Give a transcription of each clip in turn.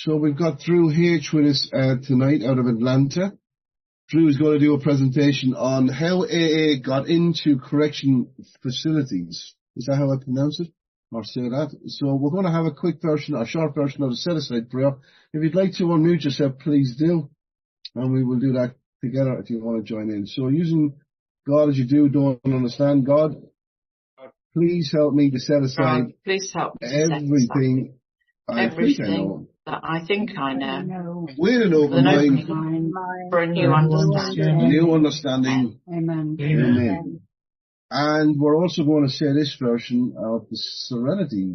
So we've got Drew H with us tonight out of Atlanta. Drew is going to do a presentation on how AA got into correction facilities. Is that how I pronounce it? Or say that? So we're going to have a quick version, a short version of the set-aside prayer. If you'd like to unmute yourself, please do. And we will do that together if you want to join in. So using God as you do, don't understand God. Please help me to set aside God, please help me everything that I think I know. With an open mind For a new understanding. New understanding. Amen. Amen. And we're also going to say this version of the serenity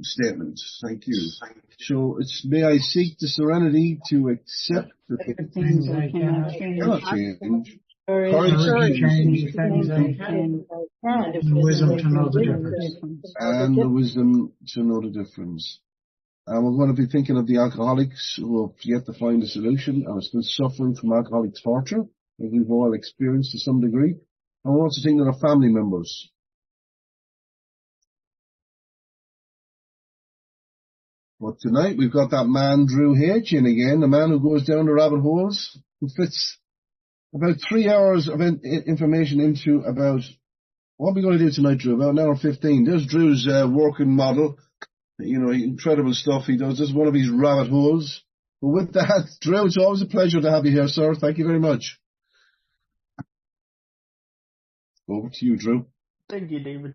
statement. Thank you. So it's, may I seek the serenity to accept the things I cannot change. Courage to change things I can. And the wisdom to know the difference. And the wisdom to know the difference. And we're going to be thinking of the alcoholics who have yet to find a solution and are still suffering from alcoholic torture, that we've all experienced to some degree. And we're also thinking of our family members. But tonight we've got that man, Drew H. in again, the man who goes down the rabbit holes, who fits about 3 hours of information into about, what are we going to do tonight, Drew? About an hour 15. There's Drew's working model. You know, incredible stuff he does. This is one of his rabbit holes. But with that, Drew, it's always a pleasure to have you here, sir. Thank you very much. Over to you, Drew. Thank you, David.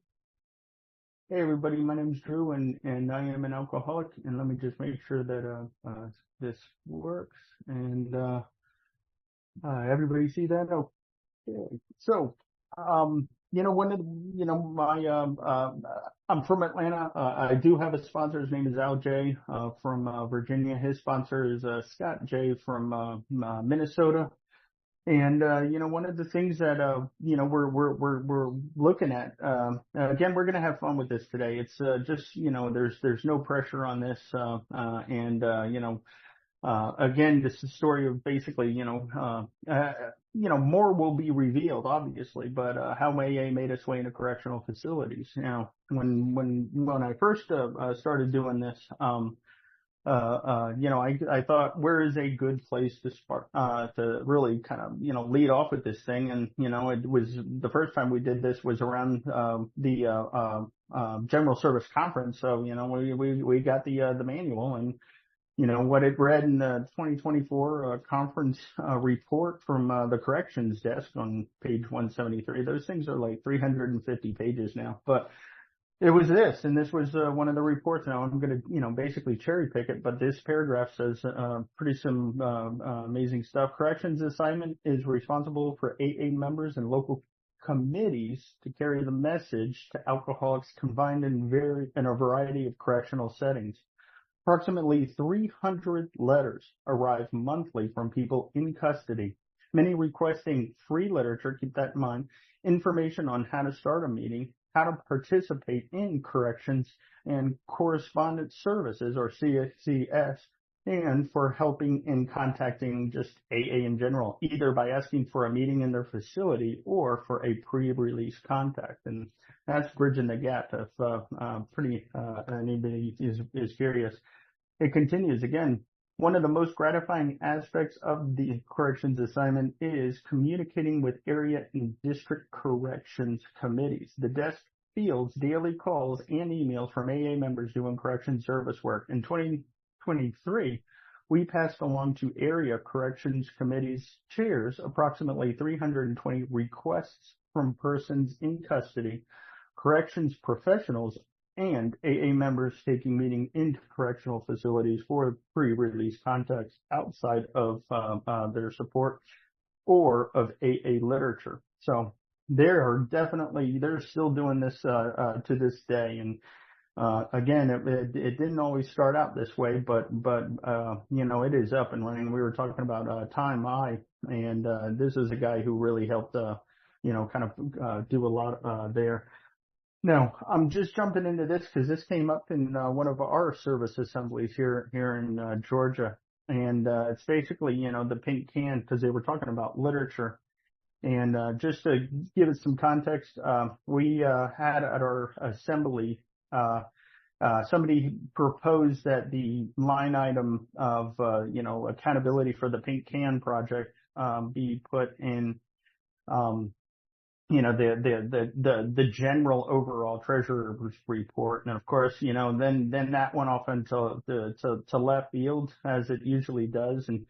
Hey, everybody. My name is Drew, and I am an alcoholic. And let me just make sure that this works. And everybody see that? Okay. So, one of I'm from Atlanta. I do have a sponsor. His name is Al J. From Virginia. His sponsor is Scott J. from Minnesota. And one of the things that we're looking at, again, we're going to have fun with this today. It's just there's no pressure on this, again, this is a story of basically, more will be revealed, obviously, but how AA made its way into correctional facilities. Now, when I first started doing this, I thought, where is a good place to start, to really kind of, lead off with this thing? And, it was the first time we did this was around, the General Service Conference. So, we got the manual and, what it read in the 2024 conference report from the corrections desk on page 173. Those things are like 350 pages now, but it was this, and this was one of the reports. Now I'm going to, basically cherry pick it, but this paragraph says some amazing stuff. Corrections assignment is responsible for AA members and local committees to carry the message to alcoholics confined in a variety of correctional settings. Approximately 300 letters arrive monthly from people in custody, many requesting free literature, keep that in mind, information on how to start a meeting, how to participate in corrections and correspondence services, or CCS, and for helping in contacting just AA in general, either by asking for a meeting in their facility or for a pre-release contact. And that's bridging the gap if anybody is curious. It continues again. One of the most gratifying aspects of the corrections assignment is communicating with area and district corrections committees. The desk fields daily calls and emails from AA members doing correction service work. In 2023, we passed along to area corrections committees chairs approximately 320 requests from persons in custody, corrections professionals, and AA members taking meeting into correctional facilities for pre-release contacts outside of their support or of AA literature. So they're still doing this to this day. And again, it didn't always start out this way, but it is up and running. We were talking about Time I, and this is a guy who really helped do a lot there. Now, I'm just jumping into this because this came up in one of our service assemblies here in Georgia. And it's basically, the pink can, because they were talking about literature. And just to give it some context, we had at our assembly somebody proposed that the line item of, accountability for the Pink Can project, be put in, the general overall treasurer's report. And of course, then that went off into to left field, as it usually does. And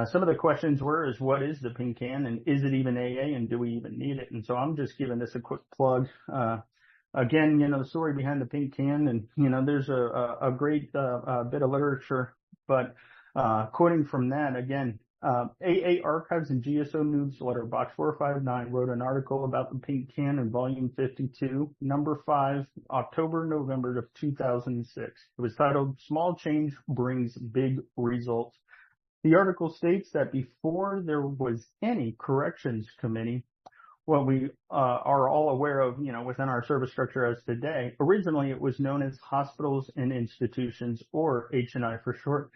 some of the questions is what is the Pink Can, and is it even AA, and do we even need it? And so I'm just giving this a quick plug. Again, the story behind the Pink Can, and, there's a great bit of literature, but quoting from that again, AA Archives and GSO Newsletter, Box 459, wrote an article about the Pink Can in volume 52, number 5, October-November of 2006. It was titled, Small Change Brings Big Results. The article states that before there was any corrections committee, what we are all aware of, within our service structure as today, originally it was known as Hospitals and Institutions, or H&I for short.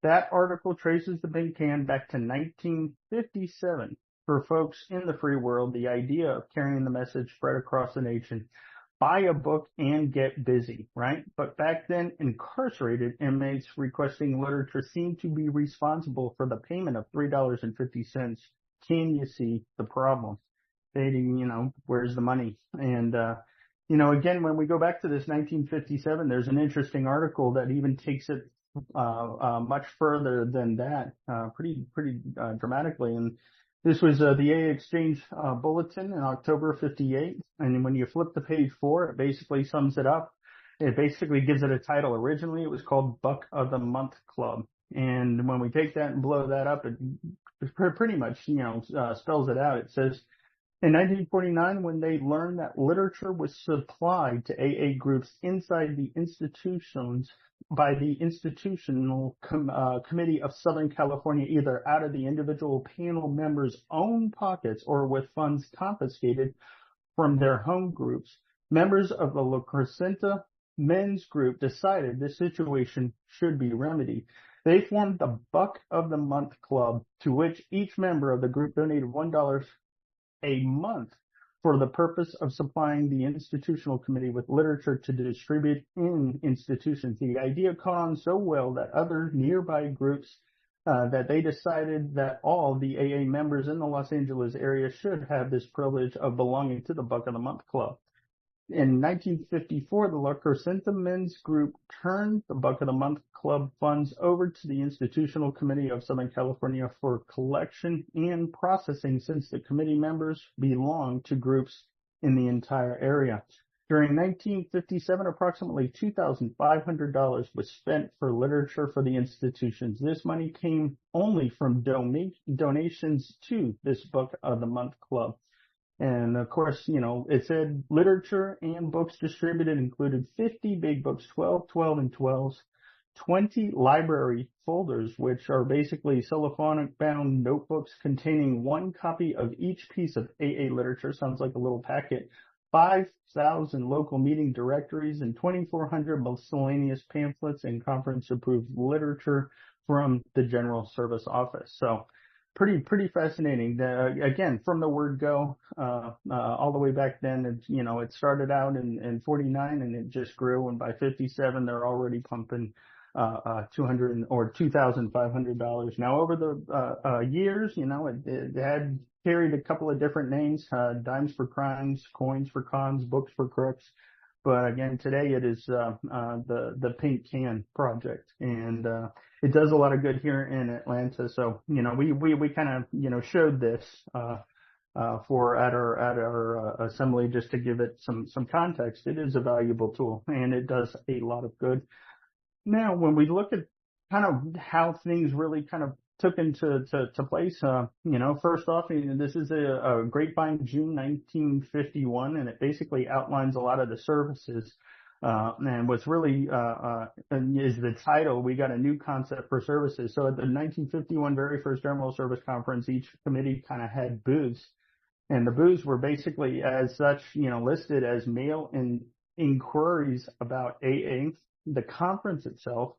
That article traces the Pink Can back to 1957. For folks in the free world, the idea of carrying the message spread across the nation: buy a book and get busy, right? But back then, incarcerated inmates requesting literature seemed to be responsible for the payment of $3.50. Can you see the problem? Stating, where's the money? And, again, when we go back to this 1957, there's an interesting article that even takes it much further than that, pretty dramatically. And this was the AA Exchange Bulletin in October of 58. And when you flip to page 4, it basically sums it up. It basically gives it a title. Originally, it was called Buck of the Month Club. And when we take that and blow that up, it pretty much, spells it out. It says, in 1949, when they learned that literature was supplied to AA groups inside the institutions by the Institutional Committee of Southern California, either out of the individual panel members' own pockets or with funds confiscated from their home groups, members of the La Crescenta Men's Group decided this situation should be remedied. They formed the Buck of the Month Club, to which each member of the group donated $1 a month for the purpose of supplying the institutional committee with literature to distribute in institutions. The idea caught on so well that other nearby groups that they decided that all the AA members in the Los Angeles area should have this privilege of belonging to the Buck of the Month Club. In 1954, the La Crescenta Men's Group turned the Buck of the Month Club funds over to the Institutional Committee of Southern California for collection and processing, since the committee members belonged to groups in the entire area. During 1957, approximately $2,500 was spent for literature for the institutions. This money came only from donations to this Buck of the Month Club. And of course, it said literature and books distributed included 50 big books, 12 and 12s, 20 library folders, which are basically cellophanic bound notebooks containing one copy of each piece of AA literature. Sounds like a little packet. 5,000 local meeting directories and 2,400 miscellaneous pamphlets and conference approved literature from the General Service Office. So pretty fascinating. Again, from the word go, all the way back then, it started out in 49 and it just grew. And by 57, they're already pumping, $200 or $2,500. Now over the years, it had carried a couple of different names, dimes for crimes, coins for cons, books for crooks. But again, today it is, the Pink Can project, and, it does a lot of good here in Atlanta. So, we kind of, showed this, for at our assembly, just to give it some context. It is a valuable tool and it does a lot of good. Now, when we look at kind of how things really kind of took into place, first off, this is a Grapevine, June 1951, and it basically outlines a lot of the services. And what's really is the title. We got a new concept for services. So at the 1951 very first General Service Conference, each committee kind of had booths, and the booths were basically as such, listed as mail-in inquiries about AA. The conference itself,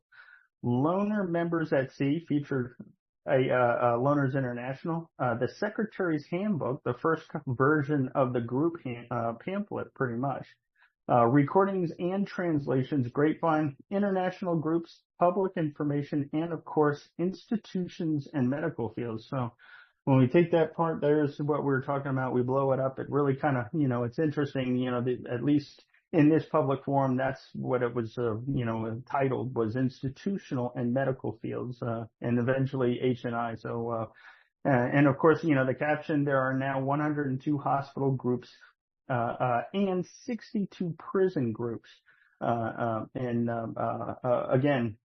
Loner Members at Sea, featured a Loners International, the Secretary's Handbook, the first version of the group pamphlet, pretty much. recordings and translations, grapevine, international groups, public information, and of course, institutions and medical fields. So when we take that part, there's what we were talking about. We blow it up. It really kind of, it's interesting, at least in this public forum, that's what it was, titled was institutional and medical fields, and eventually H&I. So, and of course, the caption, there are now 102 hospital groups, and 62 prison groups. Again,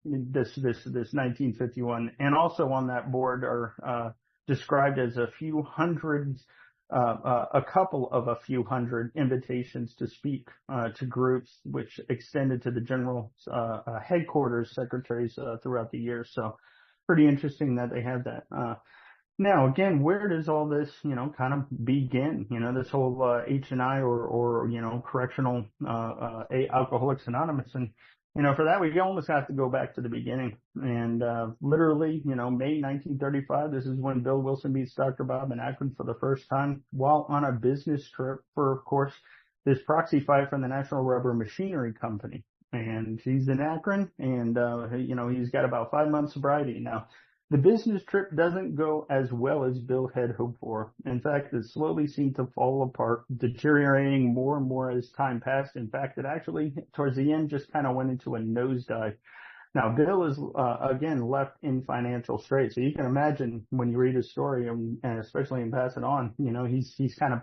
this 1951, and also on that board are, described as a few hundreds, a couple of a few hundred invitations to speak, to groups, which extended to the general, headquarters secretaries, throughout the year. So pretty interesting that they have that. Now, again, where does all this, kind of begin? This whole H&I or correctional Alcoholics Anonymous, and for that we almost have to go back to the beginning. And literally, May 1935, this is when Bill Wilson meets Dr. Bob in Akron for the first time, while on a business trip for, of course, this proxy fight from the National Rubber Machinery Company. And he's in Akron, and he's got about 5 months sobriety now. The business trip doesn't go as well as Bill had hoped for. In fact, it slowly seemed to fall apart, deteriorating more and more as time passed. In fact, it actually, towards the end, just kind of went into a nosedive. Now, Bill is, again, left in financial straits. So you can imagine when you read his story, and especially in Pass It On, he's kind of,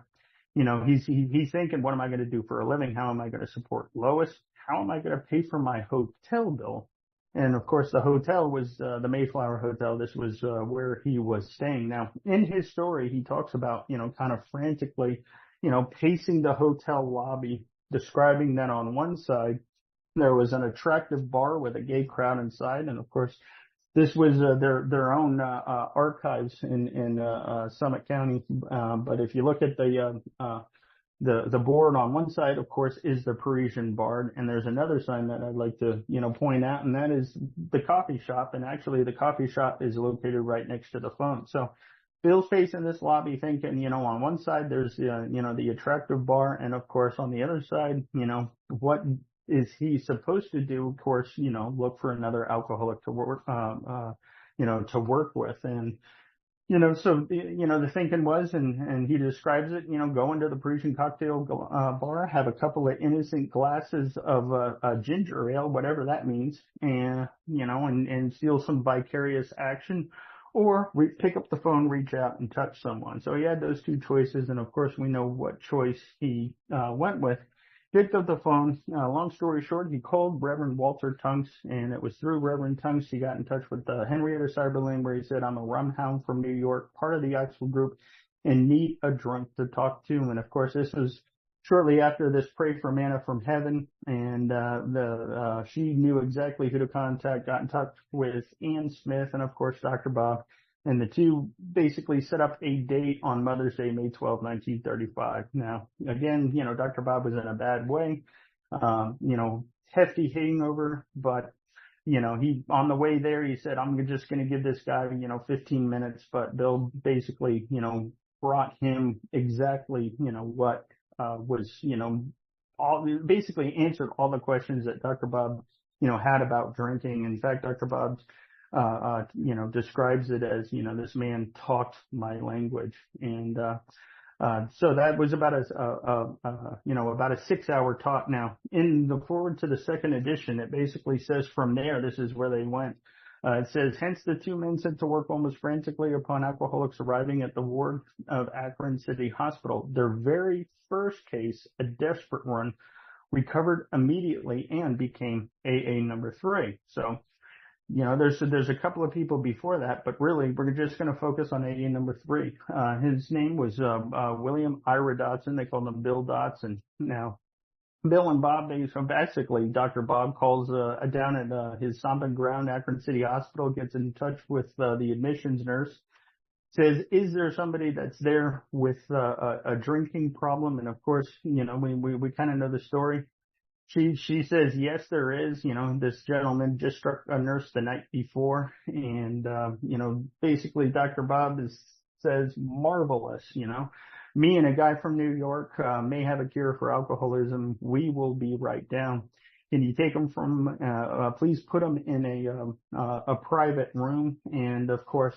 he's thinking, what am I going to do for a living? How am I going to support Lois? How am I going to pay for my hotel bill? And of course, the hotel was the Mayflower Hotel. This was where he was staying. Now, in his story, he talks about, kind of frantically, pacing the hotel lobby, describing that on one side there was an attractive bar with a gay crowd inside, and of course, this was their own archives in Summit County. But if you look at the board on one side, of course, is the Parisian Bar, and there's another sign that I'd like to, point out, and that is the coffee shop. And actually, the coffee shop is located right next to the phone. So Bill's facing this lobby thinking, on one side, there's, the attractive bar, and of course, on the other side, what is he supposed to do? Of course, look for another alcoholic to work, to work with. And so, the thinking was, and he describes it, go into the Parisian cocktail bar, have a couple of innocent glasses of ginger ale, whatever that means, and, and feel some vicarious action, or pick up the phone, reach out and touch someone. So he had those two choices. And of course, we know what choice he went with. Picked up the phone. Long story short, he called Reverend Walter Tunks, and it was through Reverend Tunks he got in touch with Henrietta Cyberlin, where he said, I'm a rum hound from New York, part of the Axel group, and need a drunk to talk to. And of course, this was shortly after this Pray for Manna from Heaven, and she knew exactly who to contact, got in touch with Ann Smith, and of course, Dr. Bob. And the two basically set up a date on Mother's Day, May 12, 1935. Now, again, Dr. Bob was in a bad way, hefty hangover, but, he, on the way there, he said, I'm just going to give this guy, 15 minutes. But Bill basically, brought him exactly, what, was, basically answered all the questions that Dr. Bob, had about drinking. In fact, Dr. Bob describes it as, this man talked my language. And, so that was about about a 6-hour talk. Now, in the forward to the second edition, it basically says from there, this is where they went. It says, hence the two men set to work almost frantically upon alcoholics arriving at the ward of Akron City Hospital. Their very first case, a desperate one, recovered immediately and became AA number 3. So, there's a couple of people before that, but really we're just going to focus on AA number 3. His name was William Ira Dotson. They called him Bill Dotson. Now, Bill and Bob, so basically Dr. Bob calls down at his stomping ground, Akron City Hospital, gets in touch with the admissions nurse, says, is there somebody that's there with a drinking problem? And of course, we kind of know the story. She says, yes, there is. This gentleman just struck a nurse the night before. And, basically Dr. Bob says, marvelous, Me and a guy from New York may have a cure for alcoholism. We will be right down. Can you take them from, please put them in a private room. And of course,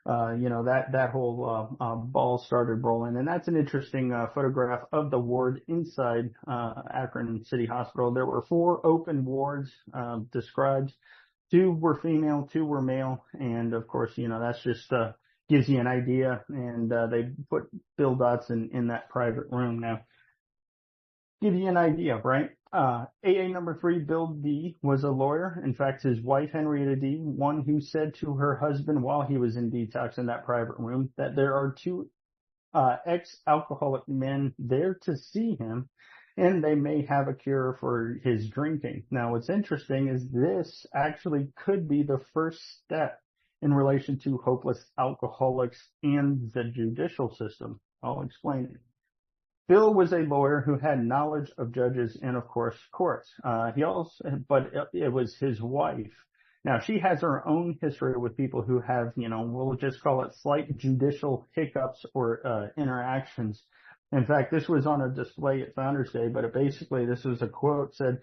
that whole, ball started rolling. And that's an interesting, photograph of the ward inside, Akron City Hospital. There were 4 open wards, described. 2 were female, 2 were male. And of course, that's just, gives you an idea. And, they put Bill Dotson in that private room. Now, give you an idea, right? AA number 3, Bill D, was a lawyer. In fact, his wife, Henrietta D, one who said to her husband while he was in detox in that private room that there are 2 ex-alcoholic men there to see him, and they may have a cure for his drinking. Now, what's interesting is this actually could be the first step in relation to hopeless alcoholics and the judicial system. I'll explain it. Bill was a lawyer who had knowledge of judges and, of course, courts. It was his wife. Now, she has her own history with people who have, we'll just call it slight judicial hiccups or interactions. In fact, this was on a display at Founders Day, but this was a quote, said,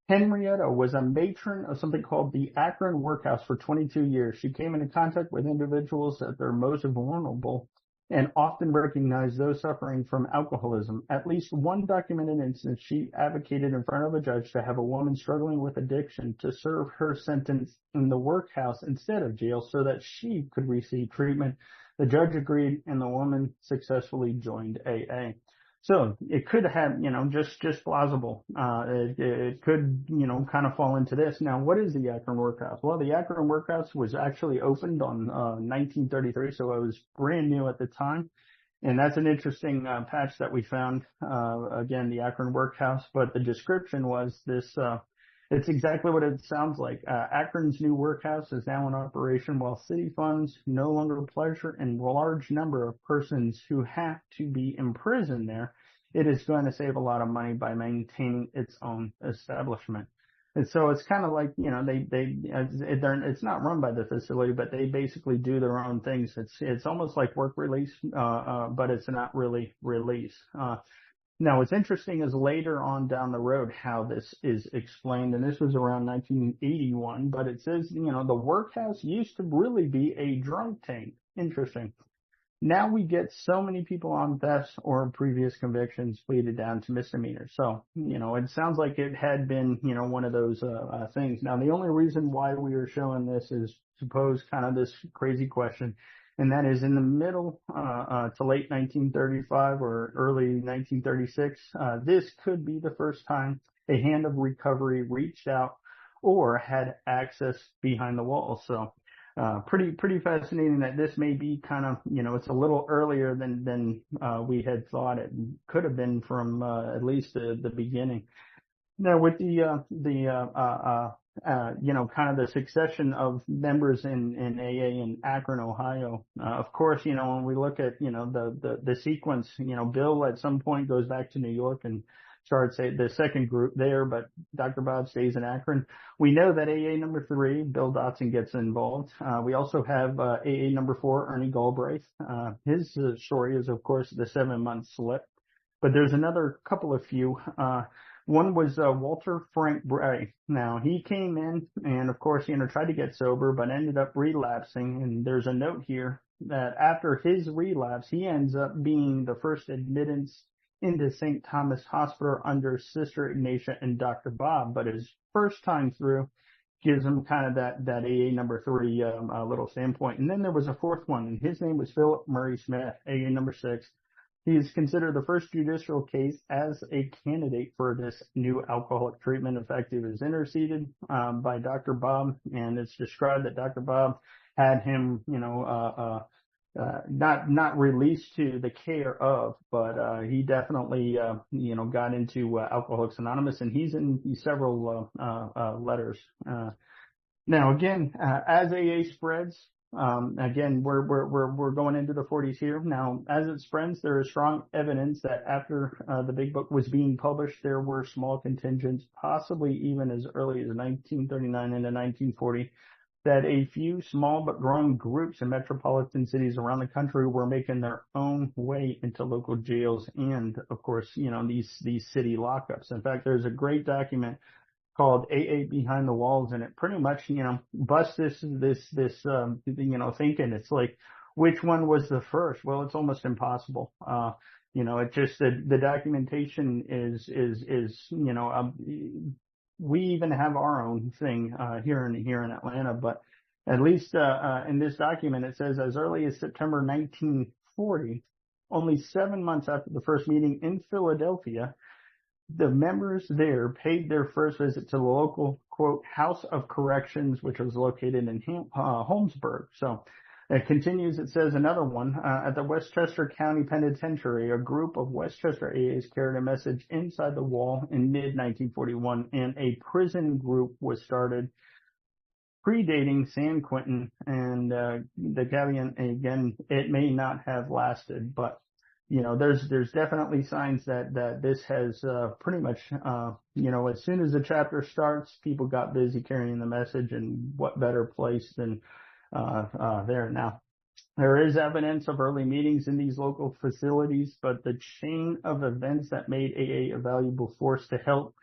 Henrietta was a matron of something called the Akron Workhouse for 22 years. She came into contact with individuals at their most vulnerable and often recognized those suffering from alcoholism. At least one documented instance, she advocated in front of a judge to have a woman struggling with addiction to serve her sentence in the workhouse instead of jail so that she could receive treatment. The judge agreed, and the woman successfully joined AA. So it could have, just plausible. It could, kind of fall into this. Now, what is the Akron Workhouse? Well, the Akron Workhouse was actually opened on 1933, so it was brand new at the time. And that's an interesting patch that we found. Again, the Akron Workhouse, but the description was this. It's exactly what it sounds like. Akron's new workhouse is now in operation while city funds no longer pleasure and a large number of persons who have to be imprisoned there. It is going to save a lot of money by maintaining its own establishment. And so it's kind of like, it's not run by the facility, but they basically do their own things. It's almost like work release, but it's not really release. Now, what's interesting is later on down the road how this is explained, and this was around 1981, but it says, the workhouse used to really be a drunk tank. Interesting. Now we get so many people on thefts or previous convictions pleaded down to misdemeanors. So, it sounds like it had been, one of those things. Now, the only reason why we are showing this is to pose kind of this crazy question. And that is in the middle to late 1935 or early 1936. This could be the first time a hand of recovery reached out or had access behind the walls. So pretty fascinating that this may be kind of, it's a little earlier than we had thought. It could have been from at least the beginning. Now, with kind of the succession of members in AA in Akron, Ohio. Of course, when we look at, the sequence, Bill at some point goes back to New York and starts the second group there, but Dr. Bob stays in Akron. We know that AA number 3, Bill Dotson, gets involved. We also have AA number 4, Ernie Galbraith. His story is, of course, the 7-month slip. But there's another couple of few. One was Walter Frank Bray. Now, he came in and, of course, tried to get sober, but ended up relapsing. And there's a note here that after his relapse, he ends up being the first admittance into St. Thomas Hospital under Sister Ignatia and Dr. Bob. But his first time through gives him kind of that AA number 3 little standpoint. And then there was a fourth one, and his name was Philip Murray Smith, AA number 6. He is considered the first judicial case as a candidate for this new alcoholic treatment. In fact, he was interceded by Dr. Bob, and it's described that Dr. Bob had him, not released to the care of, but he definitely, got into Alcoholics Anonymous, and he's in several letters. Now, again, as AA spreads. Again, we're going into the 40s here. Now, as it spreads, there is strong evidence that after the Big Book was being published, there were small contingents, possibly even as early as 1939 into 1940, that a few small but growing groups in metropolitan cities around the country were making their own way into local jails and, of course, these city lockups. In fact, there's a great document called AA Behind the Walls, and it pretty much, busts this thinking. It's like, which one was the first? Well, it's almost impossible. It just, the documentation is, we even have our own thing, here in Atlanta, but at least, in this document, it says as early as September 1940, only 7 months after the first meeting in Philadelphia, the members there paid their first visit to the local, quote, House of Corrections, which was located in Holmesburg. So it continues. It says another one, at the Westchester County Penitentiary, a group of Westchester AAs carried a message inside the wall in mid-1941, and a prison group was started predating San Quentin. And the caveat, again, it may not have lasted, but there's definitely signs that this has pretty much, as soon as the chapter starts, people got busy carrying the message, and what better place than there. Now, there is evidence of early meetings in these local facilities, but the chain of events that made AA a valuable force to help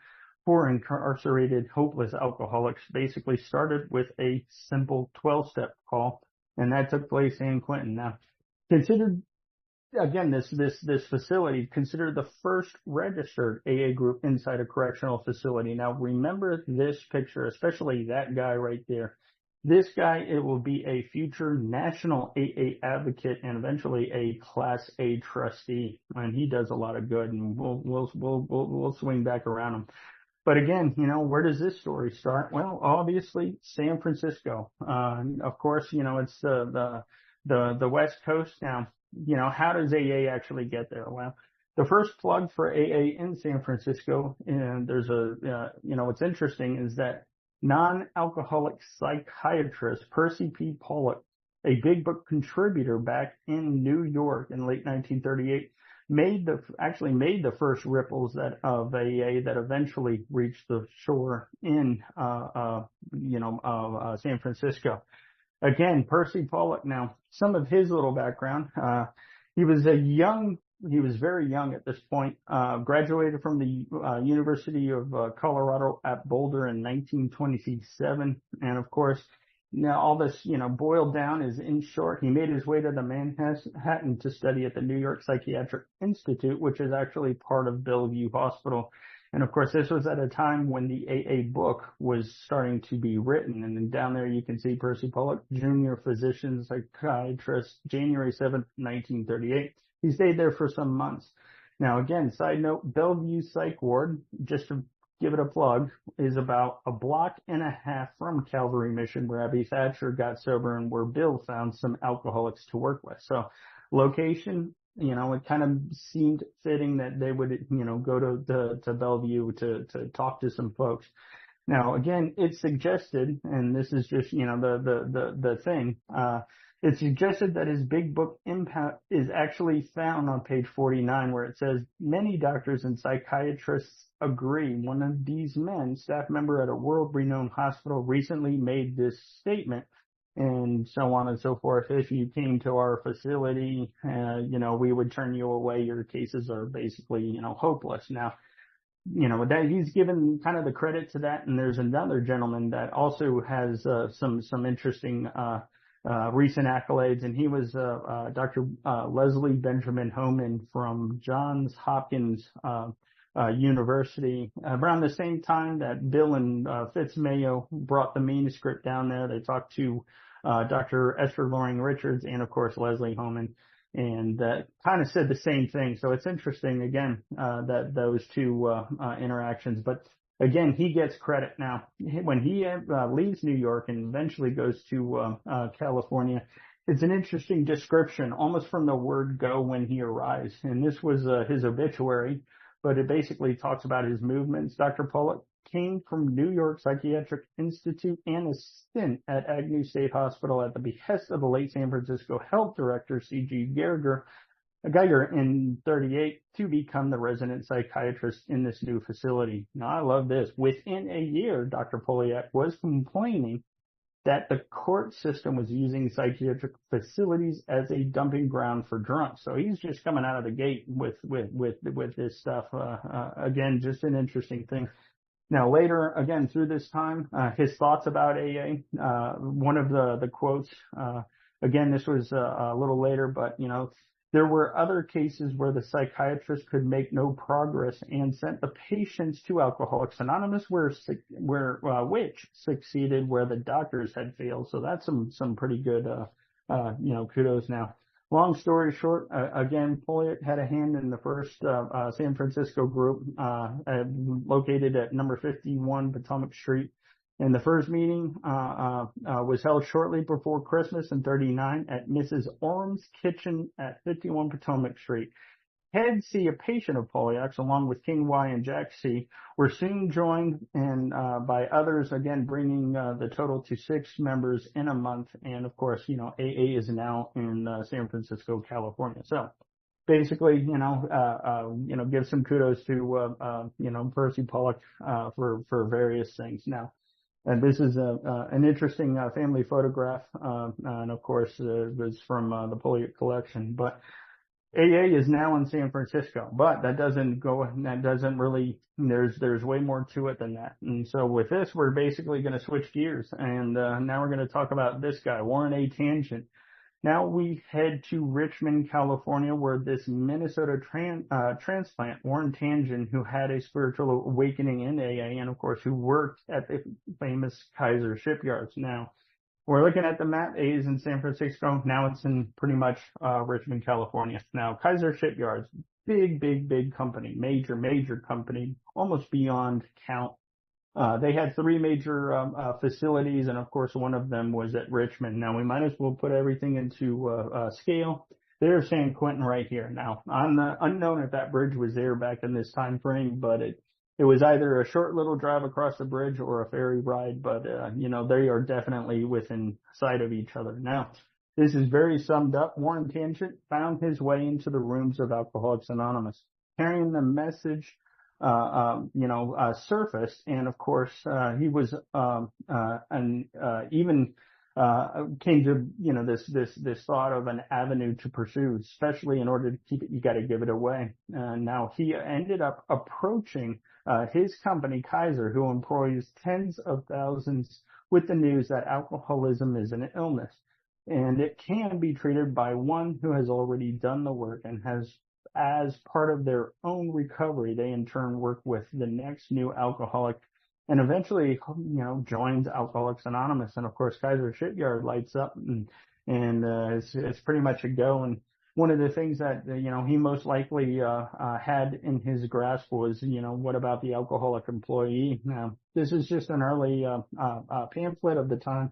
poor incarcerated, hopeless alcoholics basically started with a simple 12-step call, and that took place in San Quentin. Now, considered, again, this facility, considered the first registered AA group inside a correctional facility. Now, remember this picture, especially that guy right there. This guy, it will be a future national AA advocate and eventually a Class A trustee, and he does a lot of good, and we'll swing back around him. But again, where does this story start? Well, obviously San Francisco. Of course, it's the West Coast. Now, how does AA actually get there? Well, the first plug for AA in San Francisco, and there's what's interesting is that non-alcoholic psychiatrist Percy P. Pollock, a big book contributor back in New York in late 1938, made the first ripples of AA that eventually reached the shore in San Francisco. Again, Percy Pollock. Now, some of his little background. He was very young at this point. Graduated from the University of Colorado at Boulder in 1927, and of course, all this boiled down is, in short, he made his way to the Manhattan to study at the New York Psychiatric Institute, which is actually part of Bellevue Hospital. And of course, this was at a time when the AA book was starting to be written. And then down there you can see Percy Pollock, Junior Physician Psychiatrist, January 7th, 1938. He stayed there for some months. Now, again, side note, Bellevue Psych Ward, just to give it a plug, is about a block and a half from Calvary Mission, where Abby Thatcher got sober and where Bill found some alcoholics to work with. So location, it kind of seemed fitting that they would, go to Bellevue to talk to some folks. Now, again, it suggested, and this is just, the thing, it suggested that his big book impact is actually found on page 49, where it says, many doctors and psychiatrists agree. One of these men, staff member at a world-renowned hospital, recently made this statement, and so on and so forth. If you came to our facility, we would turn you away. Your cases are basically, hopeless. Now, that he's given kind of the credit to that. And there's another gentleman that also has some interesting recent accolades, and he was Dr. Leslie Benjamin Homan from Johns Hopkins University. Around the same time that Bill and Fitz Mayo brought the manuscript down there, they talked to Dr. Esther Loring Richards and, of course, Leslie Homan, and kind of said the same thing. So it's interesting, again, that those two interactions. But again, he gets credit. Now, when he leaves New York and eventually goes to California, it's an interesting description, almost from the word go, when he arrives. And this was his obituary, but it basically talks about his movements. Dr. Pollock came from New York Psychiatric Institute and a stint at Agnew State Hospital at the behest of the late San Francisco Health Director, C.G. Geiger in 1938, to become the resident psychiatrist in this new facility. Now, I love this. Within a year, Dr. Polyak was complaining that the court system was using psychiatric facilities as a dumping ground for drunks. So he's just coming out of the gate with this stuff. Again, just an interesting thing. Now later, again, through this time, his thoughts about AA, one of the quotes, again, this was a little later, but there were other cases where the psychiatrist could make no progress and sent the patients to Alcoholics Anonymous, which succeeded where the doctors had failed. So that's some pretty good, kudos. Now, long story short, again, Poliak had a hand in the first San Francisco group, located at number 51 Potomac Street. And the first meeting was held shortly before Christmas in '39 at Mrs. Orm's Kitchen at 51 Potomac Street. Ted C., a patient of Poliak's, along with King Y. and Jack C., were soon joined by others, again bringing the total to 6 members in a month. And of course, AA is now in San Francisco, California. So basically, give some kudos to Percy Poliak for various things. Now, and this is an interesting family photograph, and of course it was from the Poliak collection. But AA is now in San Francisco, but that doesn't really. There's way more to it than that. And so with this, we're basically going to switch gears, and now we're going to talk about this guy, Warren A. Tangent. Now we head to Richmond, California, where this Minnesota transplant, Warren Tangent, who had a spiritual awakening in AA, and of course who worked at the famous Kaiser Shipyards. Now, we're looking at the map. A is in San Francisco. Now it's in pretty much Richmond, California. Now, Kaiser Shipyards, big company, major company, almost beyond count. They had 3 major facilities, and of course one of them was at Richmond. Now we might as well put everything into scale. There's San Quentin right here. Now, unknown if that bridge was there back in this time frame, but it was either a short little drive across the bridge or a ferry ride, but they are definitely within sight of each other. Now, this is very summed up. Warren Tangent found his way into the rooms of Alcoholics Anonymous, carrying the message surfaced. And of course, he was, even, came to, this thought of an avenue to pursue, especially in order to keep it, you got to give it away. Now he ended up approaching, his company, Kaiser, who employs tens of thousands, with the news that alcoholism is an illness and it can be treated by one who has already done the work and has, as part of their own recovery, they in turn work with the next new alcoholic and eventually, joins Alcoholics Anonymous. And of course, Kaiser Shipyard lights up and it's pretty much a go. And one of the things that, he most likely, had in his grasp was, what about the alcoholic employee? Now, this is just an early, pamphlet of the time.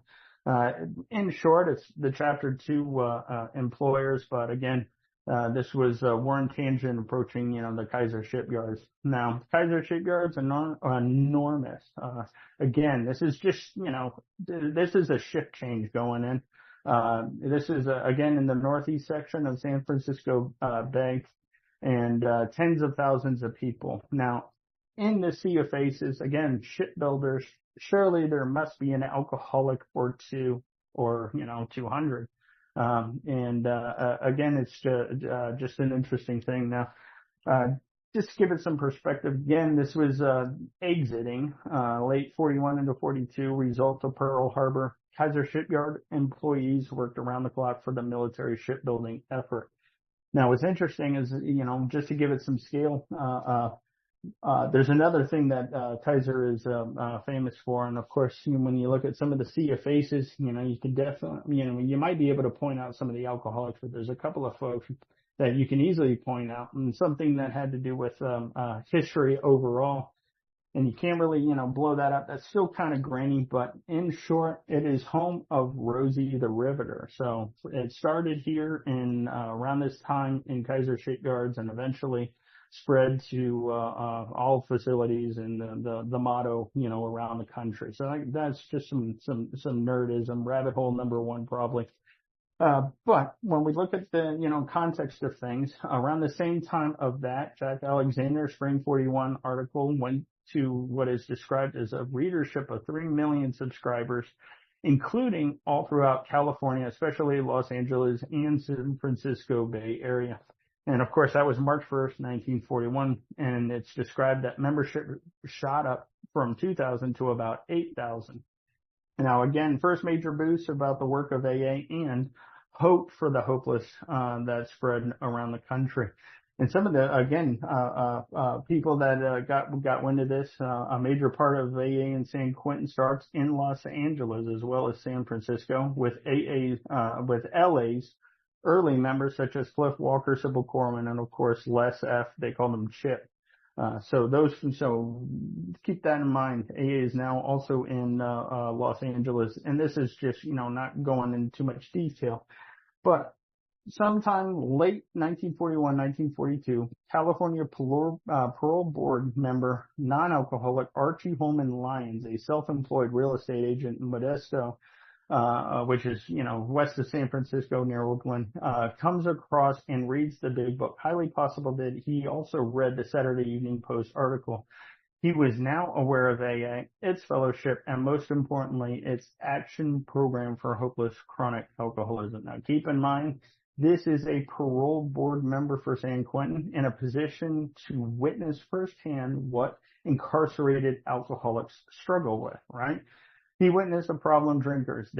In short, it's the chapter 2, employers, but again, this was Warren Tangent approaching, the Kaiser Shipyards. Now, Kaiser Shipyards are enormous. Again, this is just, this is a shift change going in. This is, again, in the northeast section of San Francisco Bay, and tens of thousands of people. Now, in the sea of faces, again, shipbuilders, surely there must be an alcoholic or two, or, 200. Again, it's just an interesting thing. Now, just to give it some perspective, again, this was exiting late 41 into 42, result of Pearl Harbor. Kaiser Shipyard employees worked around the clock for the military shipbuilding effort. Now, what's interesting is, just to give it some scale, there's another thing that Kaiser is famous for, and of course, when you look at some of the sea of faces, you can definitely, you might be able to point out some of the alcoholics, but there's a couple of folks that you can easily point out, and something that had to do with history overall. And you can't really, blow that up. That's still kind of grainy, but in short, it is home of Rosie the Riveter. So it started here in around this time in Kaiser Shipyards, and eventually spread to all facilities and the motto, around the country. So that's just some nerdism, rabbit hole number 1 probably. But when we look at the, context of things, around the same time of that, Jack Alexander, Spring 41 article went to what is described as a readership of 3 million subscribers. including all throughout California, especially Los Angeles and San Francisco Bay Area. And of course, that was March 1st, 1941. And it's described that membership shot up from 2,000 to about 8,000. Now, again, first major boost about the work of AA and hope for the hopeless that spread around the country. And some of the, again, people that got wind of this, a major part of AA in San Quentin starts in Los Angeles as well as San Francisco with with LA's early members such as Cliff Walker, Sybil Corman, and of course Les F. They called him Chip. So keep that in mind. AA is now also in Los Angeles, and this is just, not going into too much detail, but sometime late 1941, 1942, California parole board member, non-alcoholic Archie Holman Lyons, a self-employed real estate agent in Modesto, which is, west of San Francisco near Oakland, comes across and reads the big book. Highly possible that he also read the Saturday Evening Post article. He was now aware of AA, its fellowship, and most importantly, its action program for hopeless chronic alcoholism. Now, keep in mind, this is a parole board member for San Quentin in a position to witness firsthand what incarcerated alcoholics struggle with, right? He witnessed the problem drinkers,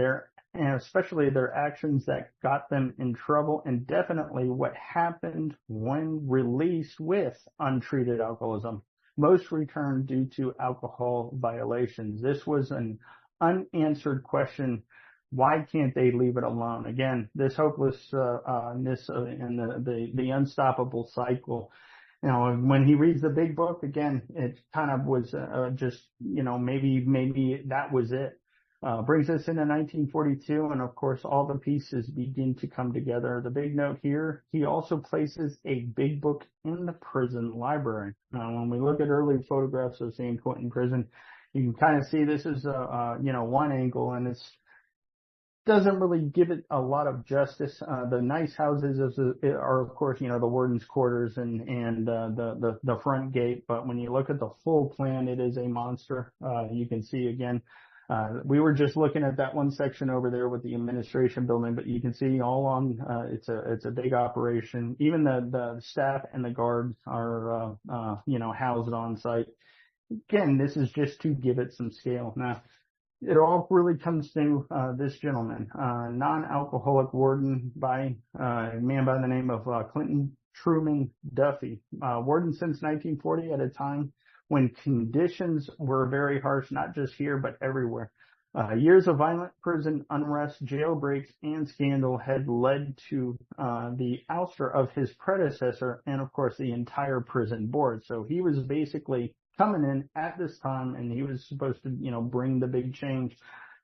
and especially their actions that got them in trouble, and definitely what happened when released with untreated alcoholism. Most returned due to alcohol violations. This was an unanswered question. Why can't they leave it alone? Again, this hopelessness and the unstoppable cycle. When he reads the big book, again, it kind of was just, maybe that was it. Brings us into 1942, and of course, all the pieces begin to come together. The big note here, he also places a big book in the prison library. When we look at early photographs of San Quentin prison, you can kind of see this is, one angle, and it's doesn't really give it a lot of justice. The nice houses are, of course, the warden's quarters and the front gate. But when you look at the full plan, it is a monster. You can see again, we were just looking at that one section over there with the administration building, but you can see all on, it's a big operation. Even the staff and the guards are, housed on site. Again, this is just to give it some scale. Now, it all really comes to this gentleman, non-alcoholic warden by a man by the name of Clinton Truman Duffy. Warden since 1940 at a time when conditions were very harsh, not just here, but everywhere. Years of violent prison unrest, jailbreaks, and scandal had led to the ouster of his predecessor and, of course, the entire prison board. So he was basically coming in at this time, and he was supposed to, bring the big change,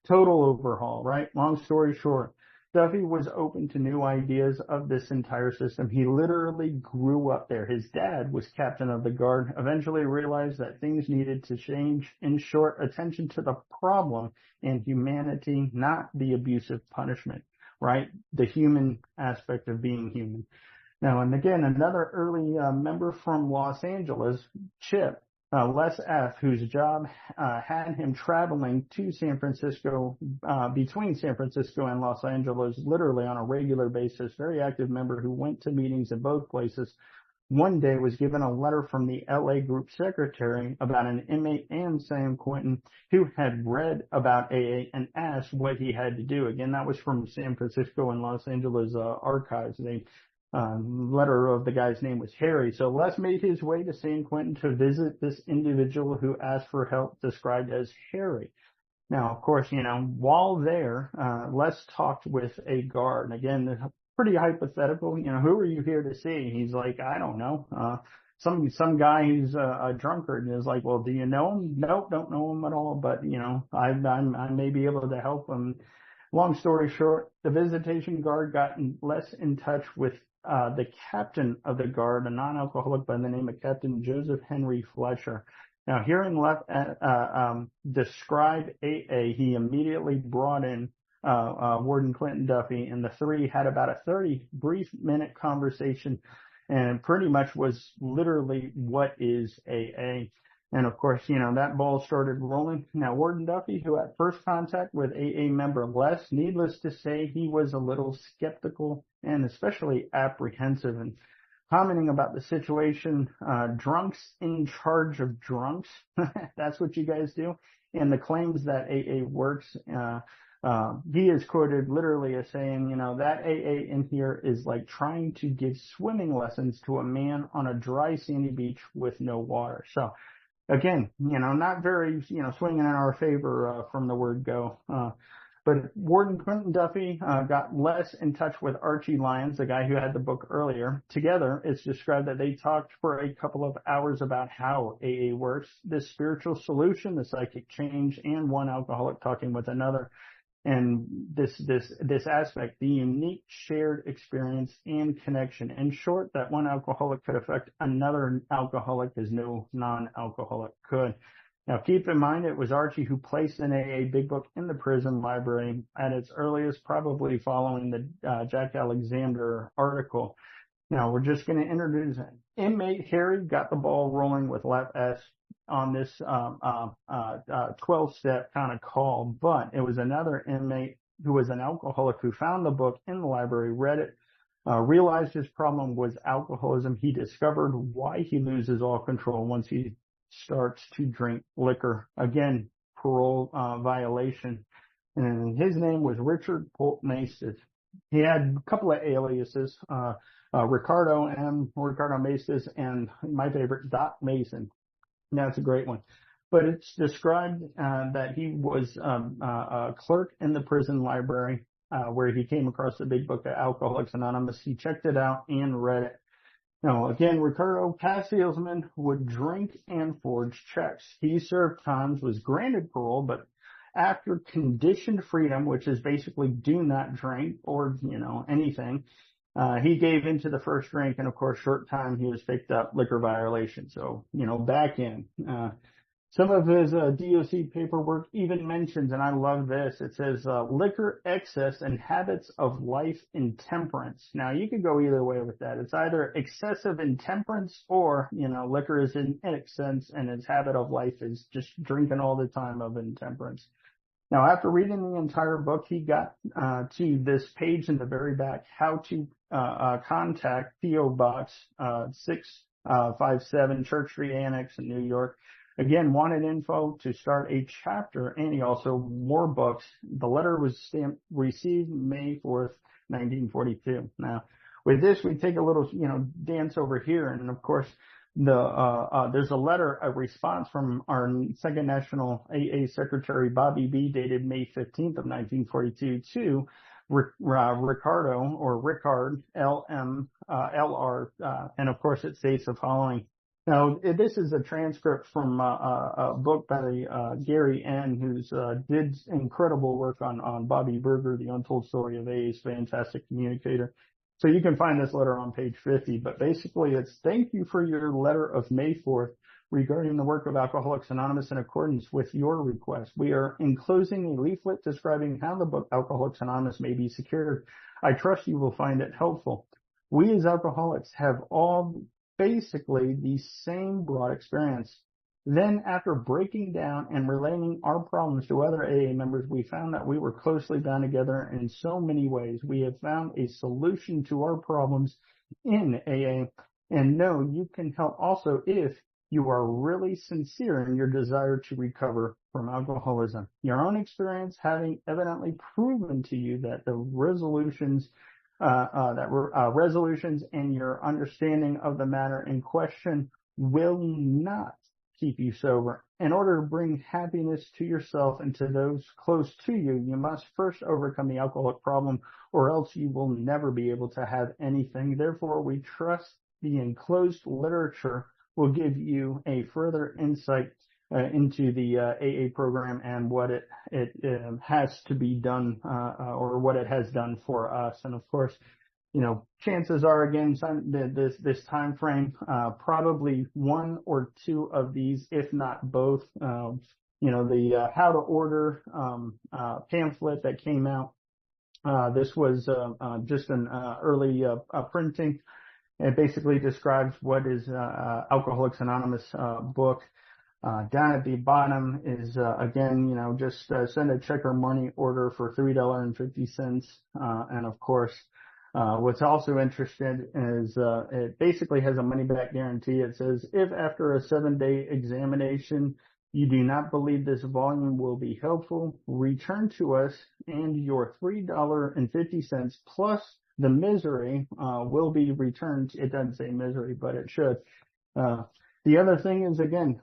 total overhaul, right? Long story short, Duffy was open to new ideas of this entire system. He literally grew up there. His dad was captain of the guard, eventually realized that things needed to change. In short, attention to the problem and humanity, not the abusive punishment, right? The human aspect of being human. Now, and again, another early member from Los Angeles, Chip, Les F., whose job had him traveling to San Francisco, between San Francisco and Los Angeles, literally on a regular basis, very active member who went to meetings in both places, one day was given a letter from the LA group secretary about an inmate in San Quentin who had read about AA and asked what he had to do. Again, that was from San Francisco and Los Angeles archives. Letter of the guy's name was Harry. So Les made his way to San Quentin to visit this individual who asked for help, described as Harry. Now, of course, while there, Les talked with a guard. And again, pretty hypothetical. Who are you here to see? He's like, I don't know. Some guy who's a drunkard and is like, well, do you know him? Nope, don't know him at all. But, I may be able to help him. Long story short, the visitation guard got less in touch with the captain of the guard, a non-alcoholic by the name of Captain Joseph Henry Fletcher. Now, hearing Left describe AA, he immediately brought in Warden Clinton Duffy, and the three had about a 30-brief-minute conversation, and pretty much was literally, what is AA? And of course, that ball started rolling. Now, Warden Duffy, who had first contact with AA member Les, needless to say, he was a little skeptical and especially apprehensive, and commenting about the situation, drunks in charge of drunks. That's what you guys do. And the claims that AA works, he is quoted literally as saying, that AA in here is like trying to give swimming lessons to a man on a dry, sandy beach with no water. So again, not very, swinging in our favor, from the word go. But Warden Quentin Duffy got Les in touch with Archie Lyons, the guy who had the book earlier. Together, it's described that they talked for a couple of hours about how AA works, this spiritual solution, the psychic change, and one alcoholic talking with another. And this aspect, the unique shared experience and connection. In short, that one alcoholic could affect another alcoholic as no non-alcoholic could. Now, keep in mind, it was Archie who placed an AA Big Book in the prison library at its earliest, probably following the Jack Alexander article. Now, we're just going to introduce it. Inmate Harry got the ball rolling with Left S on this 12-step kind of call, but it was another inmate who was an alcoholic who found the book in the library, read it, realized his problem was alcoholism. He discovered why he loses all control once he starts to drink liquor. Again, parole violation. And his name was Richard Polk Maestas. He had a couple of aliases, Ricardo M., Ricardo Maestas, and my favorite, Doc Mason. That's a great one. But it's described that he was a clerk in the prison library where he came across the Big Book of Alcoholics Anonymous. He checked it out and read it. Now, again, Ricardo, past salesman, would drink and forge checks. He served times, was granted parole, but after conditioned freedom, which is basically do not drink or, anything, he gave into the first drink, and of course, short time, he was picked up, liquor violation. So, back in. Some of his DOC paperwork even mentions, and I love this, it says liquor excess and habits of life intemperance. Now, you could go either way with that. It's either excessive intemperance or, liquor is in excess and his habit of life is just drinking all the time of intemperance. Now, after reading the entire book, he got to this page in the very back, how to contact P.O. Box 657 Church Street Annex in New York. Again, wanted info to start a chapter, and he also more books. The letter was stamped, received May 4th, 1942. Now, with this, we take a little, dance over here, and of course, there's a letter, a response from our Second National AA Secretary Bobby B, dated May 15th of 1942 to Ricardo or Rickard LM LR, and of course, it states the following. Now, this is a transcript from a book by Gary N., who's did incredible work on Bobby Berger, The Untold Story of AA's Fantastic Communicator. So you can find this letter on page 50, but basically it's thank you for your letter of May 4th regarding the work of Alcoholics Anonymous in accordance with your request. We are enclosing a leaflet describing how the book Alcoholics Anonymous may be secured. I trust you will find it helpful. We as alcoholics have all basically the same broad experience. Then, after breaking down and relating our problems to other AA members, we found that we were closely bound together in so many ways. We have found a solution to our problems in AA, and know you can help also if you are really sincere in your desire to recover from alcoholism. Your own experience having evidently proven to you that the resolutions and your understanding of the matter in question will not keep you sober. In order to bring happiness to yourself and to those close to you, you must first overcome the alcoholic problem, or else you will never be able to have anything. Therefore, we trust the enclosed literature will give you a further insight into the AA program and what it has to be done, or what it has done for us. And of course, chances are, again, this time frame, probably one or two of these, if not both. The how to order pamphlet that came out. This was just an early printing. It basically describes what is Alcoholics Anonymous book. Down at the bottom is, again, just send a check or money order for $3.50. And of course, what's also interesting is, it basically has a money back guarantee. It says, if after a 7-day examination, you do not believe this volume will be helpful, return to us and your $3.50 plus the misery, will be returned. It doesn't say misery, but it should. The other thing is, again,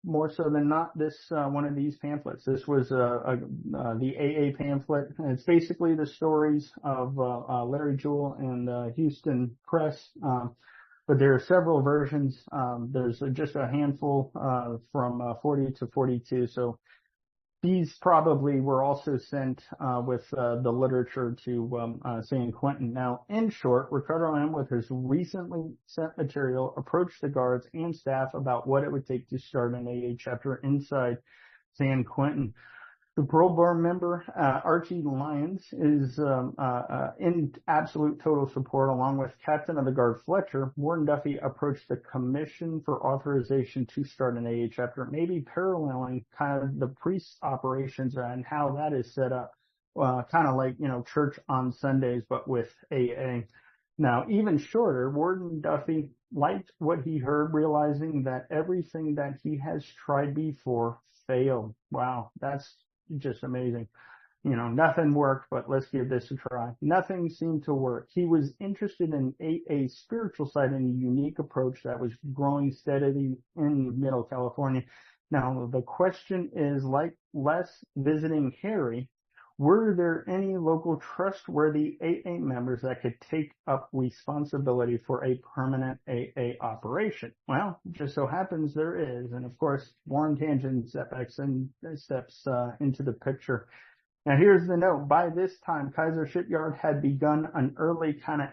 more so than not, this one of these pamphlets. This was the AA pamphlet. And it's basically the stories of Larry Jewell and Houston Press. But there are several versions. There's just a handful from 40 to 42. So these probably were also sent with the literature to San Quentin. Now, in short, Ricardo M., with his recently sent material, approached the guards and staff about what it would take to start an AA chapter inside San Quentin. The parole board member, Archie Lyons, is in absolute total support, along with Captain of the Guard Fletcher. Warden Duffy approached the commission for authorization to start an AA chapter, maybe paralleling kind of the priest's operations and how that is set up, kind of like, church on Sundays, but with AA. Now, even shorter, Warden Duffy liked what he heard, realizing that everything that he has tried before failed. Wow, that's just amazing. Nothing worked, but let's give this a try. Nothing seemed to work. He was interested in a spiritual side and a unique approach that was growing steadily in Middle California. Now, the question is, like Les visiting Harry, were there any local trustworthy AA members that could take up responsibility for a permanent AA operation? Well, just so happens there is. And of course, Warren Tangent steps into the picture. Now, here's the note. By this time, Kaiser Shipyard had begun an early kind of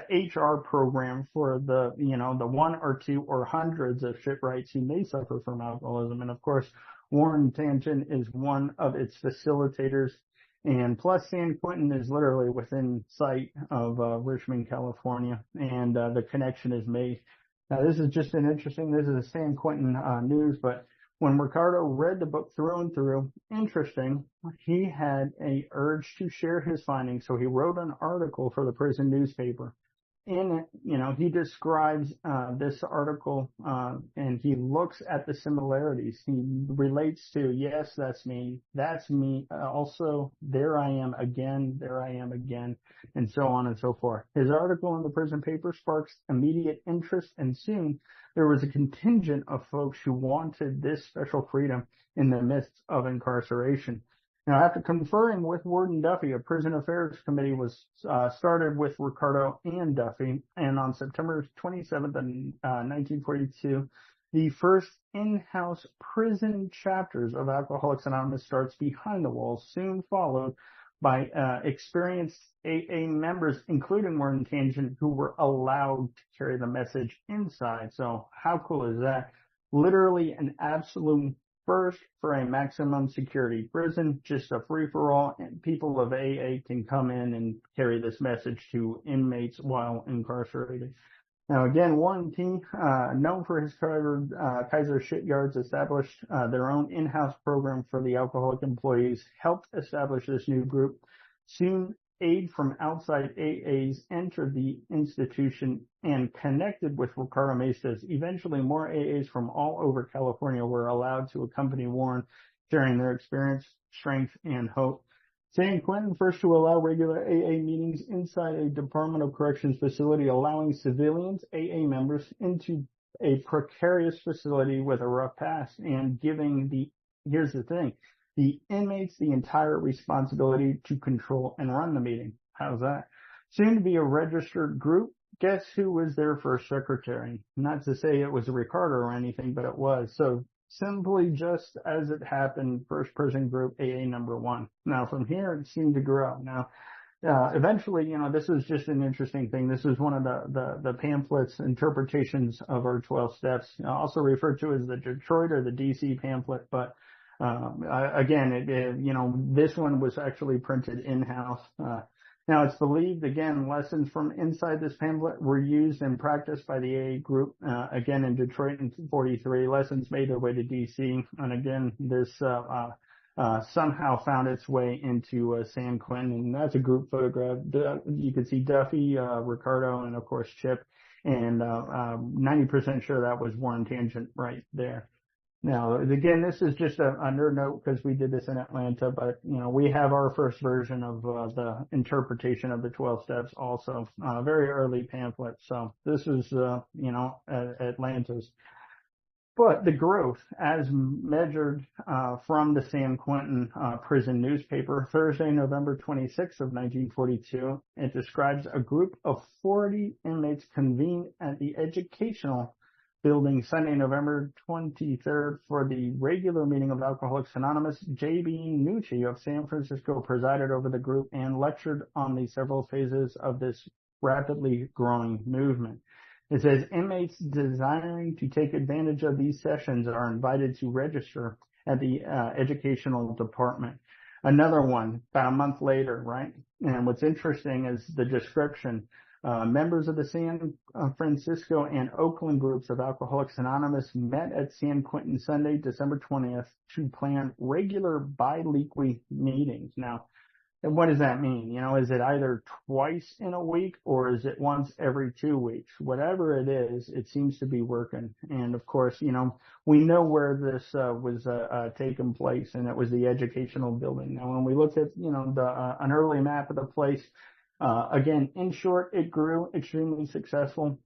HR program for the one or two or hundreds of shipwrights who may suffer from alcoholism. And of course, Warren Tangent is one of its facilitators, and plus San Quentin is literally within sight of Richmond, California, and the connection is made. Now, this is just this is a San Quentin news, but when Ricardo read the book through and through, interesting, he had a urge to share his findings, so he wrote an article for the prison newspaper. In it, he describes this article, and he looks at the similarities. He relates to, yes, that's me, also, there I am again, and so on and so forth. His article in the prison paper sparks immediate interest, and soon there was a contingent of folks who wanted this special freedom in the midst of incarceration. Now, after conferring with Warden Duffy, a prison affairs committee was started with Ricardo and Duffy, and on September 27th, 1942, the first in-house prison chapters of Alcoholics Anonymous starts behind the walls, soon followed by experienced AA members, including Warden Tangent, who were allowed to carry the message inside. So how cool is that? Literally an absolute first for a maximum security prison, just a free-for-all, and people of AA can come in and carry this message to inmates while incarcerated. Now, again, Warren T., known for his Kaiser Shipyards, established their own in-house program for the alcoholic employees, helped establish this new group. Soon, aid from outside AAs entered the institution and connected with Ricardo Maestas. Eventually, more AAs from all over California were allowed to accompany Warren, sharing their experience, strength, and hope. San Quentin, first to allow regular AA meetings inside a Department of Corrections facility, allowing civilians, AA members, into a precarious facility with a rough past and giving here's the thing, the inmates the entire responsibility to control and run the meeting. How's that? Soon to be a registered group. Guess who was their first secretary? Not to say it was Ricardo or anything, but it was. So simply just as it happened, first person group AA number 1. Now from here, it seemed to grow. Now, eventually, this was just an interesting thing. This was one of the pamphlets interpretations of our 12 steps, also referred to as the Detroit or the DC pamphlet. But again, this one was actually printed in-house. Now, it's believed, again, lessons from inside this pamphlet were used and practiced by the AA group, again, in Detroit in 43. Lessons made their way to D.C. And again, this somehow found its way into San Quentin. And that's a group photograph. You can see Duffy, Ricardo, and, of course, Chip. And 90% sure that was Warren Tangent right there. Now, again, this is just a nerd note because we did this in Atlanta, but, we have our first version of the interpretation of the 12 steps also, very early pamphlet. So this is, Atlanta's. But the growth, as measured from the San Quentin prison newspaper, Thursday, November 26th of 1942, it describes a group of 40 inmates convened at the educational building Sunday, November 23rd for the regular meeting of Alcoholics Anonymous. J.B. Nucci of San Francisco presided over the group and lectured on the several phases of this rapidly growing movement. It says inmates desiring to take advantage of these sessions are invited to register at the educational department. Another one about a month later, right? And what's interesting is the description. Members of the San Francisco and Oakland groups of Alcoholics Anonymous met at San Quentin Sunday, December 20th to plan regular bi-weekly meetings. Now, and what does that mean? Is it either twice in a week or is it once every 2 weeks? Whatever it is, it seems to be working. And of course, we know where this was taking place, and it was the educational building. Now, when we look at, an early map of the place, again, in short, it grew extremely successful.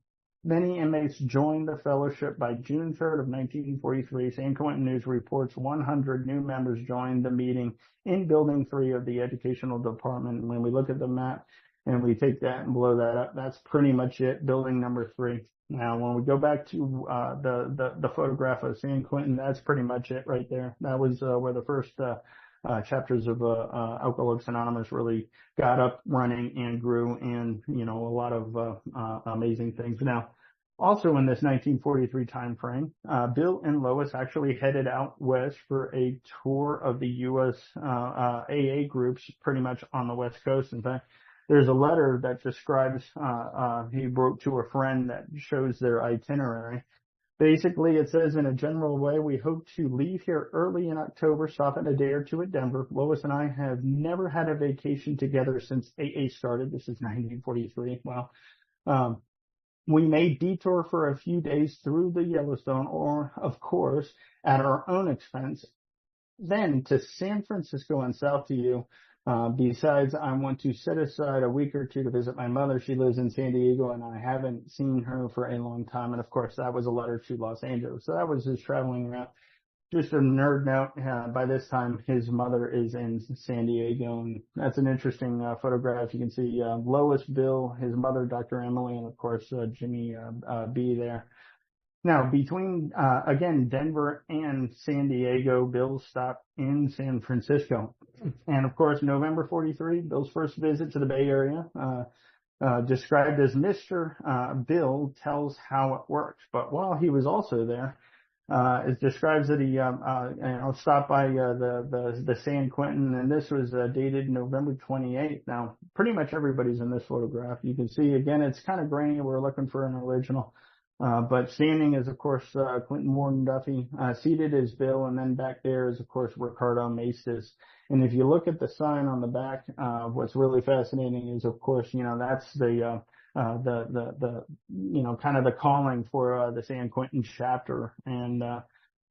Many inmates joined the fellowship. By June 3rd of 1943. San Quentin News reports 100 new members joined the meeting in Building 3 of the Educational Department. And when we look at the map and we take that and blow that up, that's pretty much it, Building number 3. Now, when we go back to the photograph of San Quentin, that's pretty much it right there. That was where the first chapters of Alcoholics Anonymous really got up running and grew, and a lot of amazing things. Now, also in this 1943 time frame, Bill and Lois actually headed out west for a tour of the U.S. AA groups pretty much on the West Coast. In fact, there's a letter that describes he wrote to a friend that shows their itinerary. Basically, it says, in a general way, we hope to leave here early in October, stop in a day or two at Denver. Lois and I have never had a vacation together since AA started. This is 1943. Well, we may detour for a few days through the Yellowstone or, of course, at our own expense, then to San Francisco and south to you. Besides, I want to set aside a week or two to visit my mother. She lives in San Diego, and I haven't seen her for a long time. And of course, that was a letter to Los Angeles. So that was his traveling around. Just a nerd note, by this time, his mother is in San Diego, and that's an interesting photograph. You can see Lois, Bill, his mother, Dr. Emily, and of course, Jimmy B there. Now, between, again, Denver and San Diego, Bill stopped in San Francisco. And of course, November 43, Bill's first visit to the Bay Area, described as Mr. Bill tells how it works. But while he was also there, it describes that he, stopped by, the San Quentin, and this was, dated November 28th. Now, pretty much everybody's in this photograph. You can see, again, it's kind of grainy. We're looking for an original. But standing is, of course, Clinton Warden Duffy. Seated is Bill, and then back there is, of course, Ricardo Maestas. And if you look at the sign on the back, what's really fascinating is, of course, that's the kind of the calling for the San Quentin chapter. And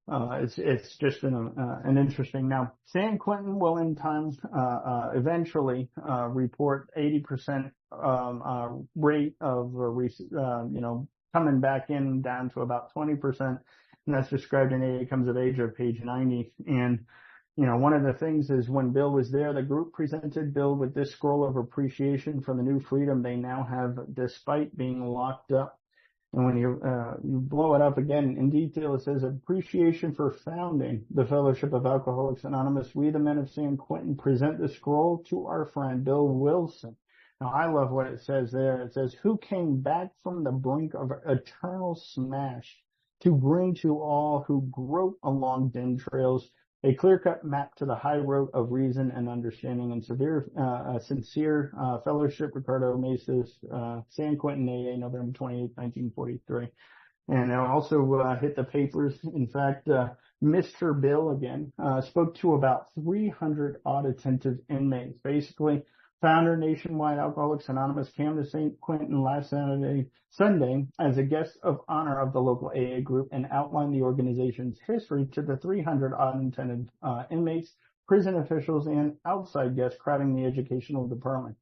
it's just an interesting. Now, San Quentin will in time eventually report 80% rate of coming back in down to about 20%, and that's described in AA Comes of Age of page 90. And one of the things is when Bill was there, the group presented Bill with this scroll of appreciation for the new freedom they now have despite being locked up. And when you blow it up again in detail, it says appreciation for founding the Fellowship of Alcoholics Anonymous. We, the men of San Quentin, present the scroll to our friend Bill Wilson. Now, I love what it says there. It says, who came back from the brink of eternal smash to bring to all who grope along dim trails a clear-cut map to the high road of reason and understanding and sincere fellowship. Ricardo Mesas, San Quentin, AA, November 28, 1943. And it also hit the papers. In fact, Mr. Bill again spoke to about 300 odd attentive inmates. Basically, founder Nationwide Alcoholics Anonymous came to St. Quentin last Sunday as a guest of honor of the local AA group and outlined the organization's history to the 300 odd attended inmates, prison officials, and outside guests crowding the educational department.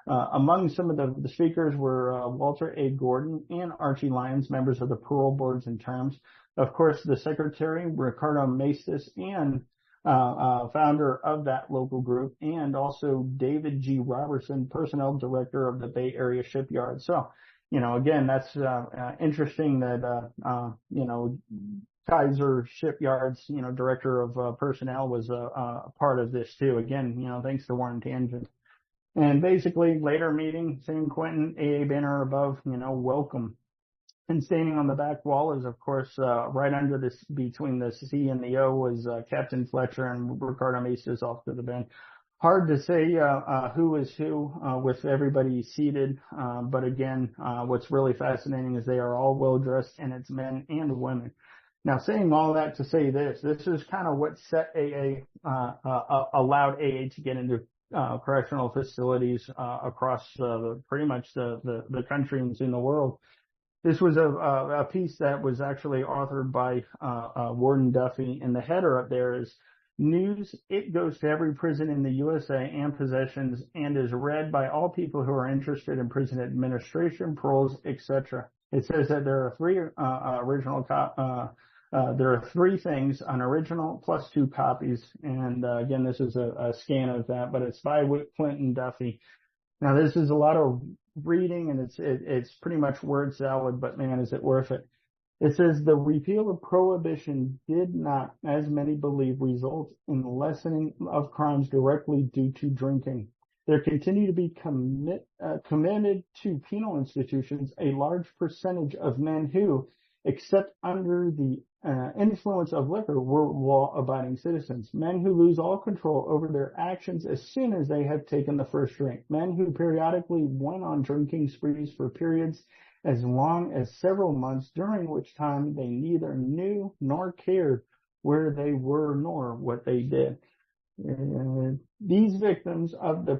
Among some of the speakers were Walter A. Gordon and Archie Lyons, members of the parole boards and terms. Of course, the secretary, Ricardo Mesas, and founder of that local group, and also David G. Robertson, personnel director of the Bay Area Shipyard. So, again, that's interesting that, Kaiser Shipyard's, director of personnel was a part of this too. Again, thanks to Warren Tangent. And basically, later meeting, San Quentin, AA banner above, welcome. And standing on the back wall is, of course, right under this, between the C and the O was Captain Fletcher and Ricardo Mesas off to the bench. Hard to say who is who with everybody seated, but again, what's really fascinating is they are all well dressed, and it's men and women. Now, saying all that to say this is kind of what set AA, allowed AA to get into correctional facilities across pretty much the country and in the world. This was a piece that was actually authored by Warden Duffy, and the header up there is news. It goes to every prison in the USA and possessions, and is read by all people who are interested in prison administration, paroles, etc. It says that there are there are three things: an original plus 2 copies. And again, this is a scan of that, but it's by Whit Clinton Duffy. Now, this is a lot of reading, and it's pretty much word salad, but man, is it worth it. It says the repeal of prohibition did not, as many believe, result in lessening of crimes directly due to drinking. There continue to be committed to penal institutions a large percentage of men who, except under the influence of liquor, were law-abiding citizens. Men who lose all control over their actions as soon as they have taken the first drink. Men who periodically went on drinking sprees for periods as long as several months, during which time they neither knew nor cared where they were nor what they did. These victims of the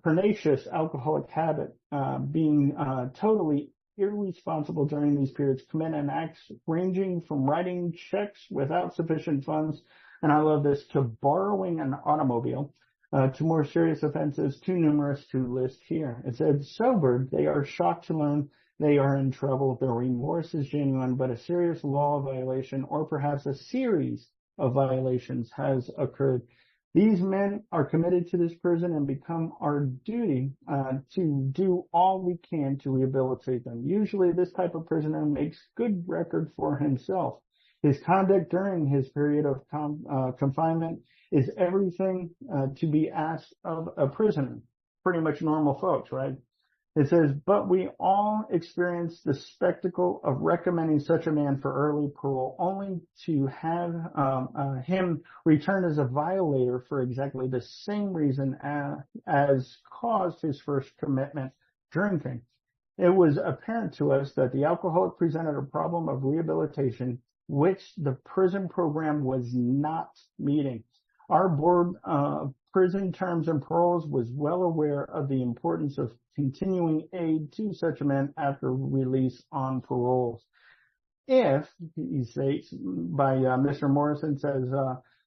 pernicious alcoholic habit, being totally irresponsible during these periods, commit an acts ranging from writing checks without sufficient funds, and I love this, to borrowing an automobile, to more serious offenses too numerous to list here. It said, sobered, they are shocked to learn they are in trouble. Their remorse is genuine, but a serious law violation, or perhaps a series of violations, has occurred. These men are committed to this prison, and become our duty to do all we can to rehabilitate them. Usually this type of prisoner makes good record for himself. His conduct during his period of confinement is everything to be asked of a prisoner. Pretty much normal folks, right? It says, but we all experience the spectacle of recommending such a man for early parole, only to have him return as a violator for exactly the same reason as caused his first commitment, drinking. It was apparent to us that the alcoholic presented a problem of rehabilitation which the prison program was not meeting. Our board of prison terms and paroles was well aware of the importance of continuing aid to such men after release on paroles. If, he states, by Mr. Morrison says,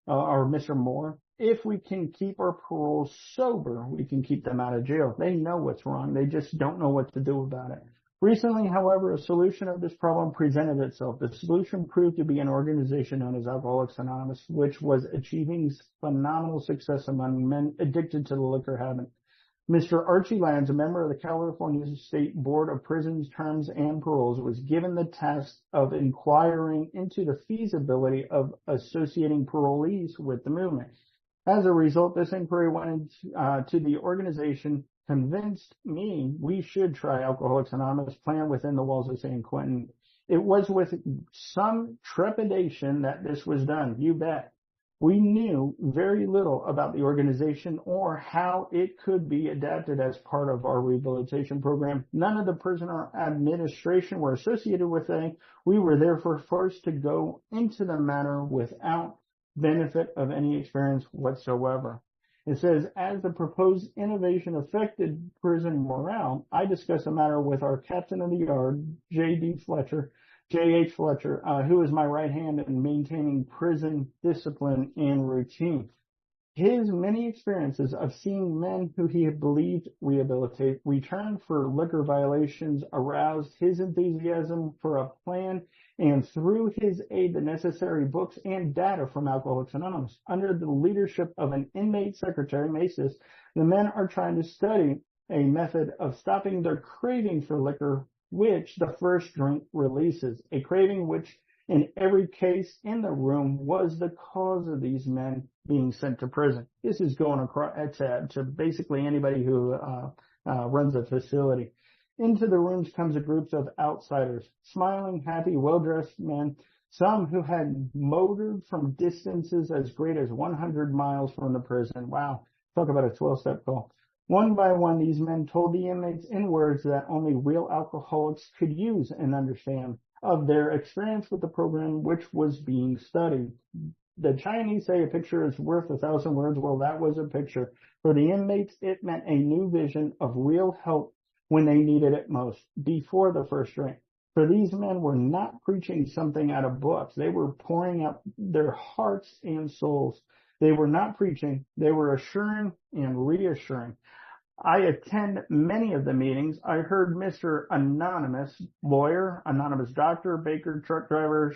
or Mr. Moore, if we can keep our paroles sober, we can keep them out of jail. They know what's wrong. They just don't know what to do about it. Recently, however, a solution of this problem presented itself. The solution proved to be an organization known as Alcoholics Anonymous, which was achieving phenomenal success among men addicted to the liquor habit. Mr. Archie Lyons, a member of the California State Board of Prisons, Terms, and Paroles, was given the task of inquiring into the feasibility of associating parolees with the movement. As a result, this inquiry went to the organization, convinced me we should try Alcoholics Anonymous, plan within the walls of San Quentin. It was with some trepidation that this was done, you bet. We knew very little about the organization or how it could be adapted as part of our rehabilitation program. None of the prisoner administration were associated with it. We were therefore forced to go into the matter without benefit of any experience whatsoever. It says, as the proposed innovation affected prison morale, I discussed the matter with our captain of the yard, J.H. Fletcher, who is my right hand in maintaining prison discipline and routine. His many experiences of seeing men who he had believed rehabilitate return for liquor violations aroused his enthusiasm for a plan, and through his aid, the necessary books and data from Alcoholics Anonymous. Under the leadership of an inmate secretary, Macis, the men are trying to study a method of stopping their craving for liquor, which the first drink releases, a craving which in every case in the room was the cause of these men being sent to prison. This is going across to basically anybody who runs a facility. Into the rooms comes a group of outsiders, smiling, happy, well-dressed men, some who had motored from distances as great as 100 miles from the prison. Wow, talk about a 12-step call. One by one, these men told the inmates in words that only real alcoholics could use and understand of their experience with the program which was being studied. The Chinese say a picture is worth 1,000 words. Well, that was a picture. For the inmates, it meant a new vision of real help when they needed it most, before the first drink. For these men were not preaching something out of books. They were pouring out their hearts and souls. They were not preaching. They were assuring and reassuring. I attend many of the meetings. I heard Mr. Anonymous, lawyer, anonymous doctor, baker, truck driver,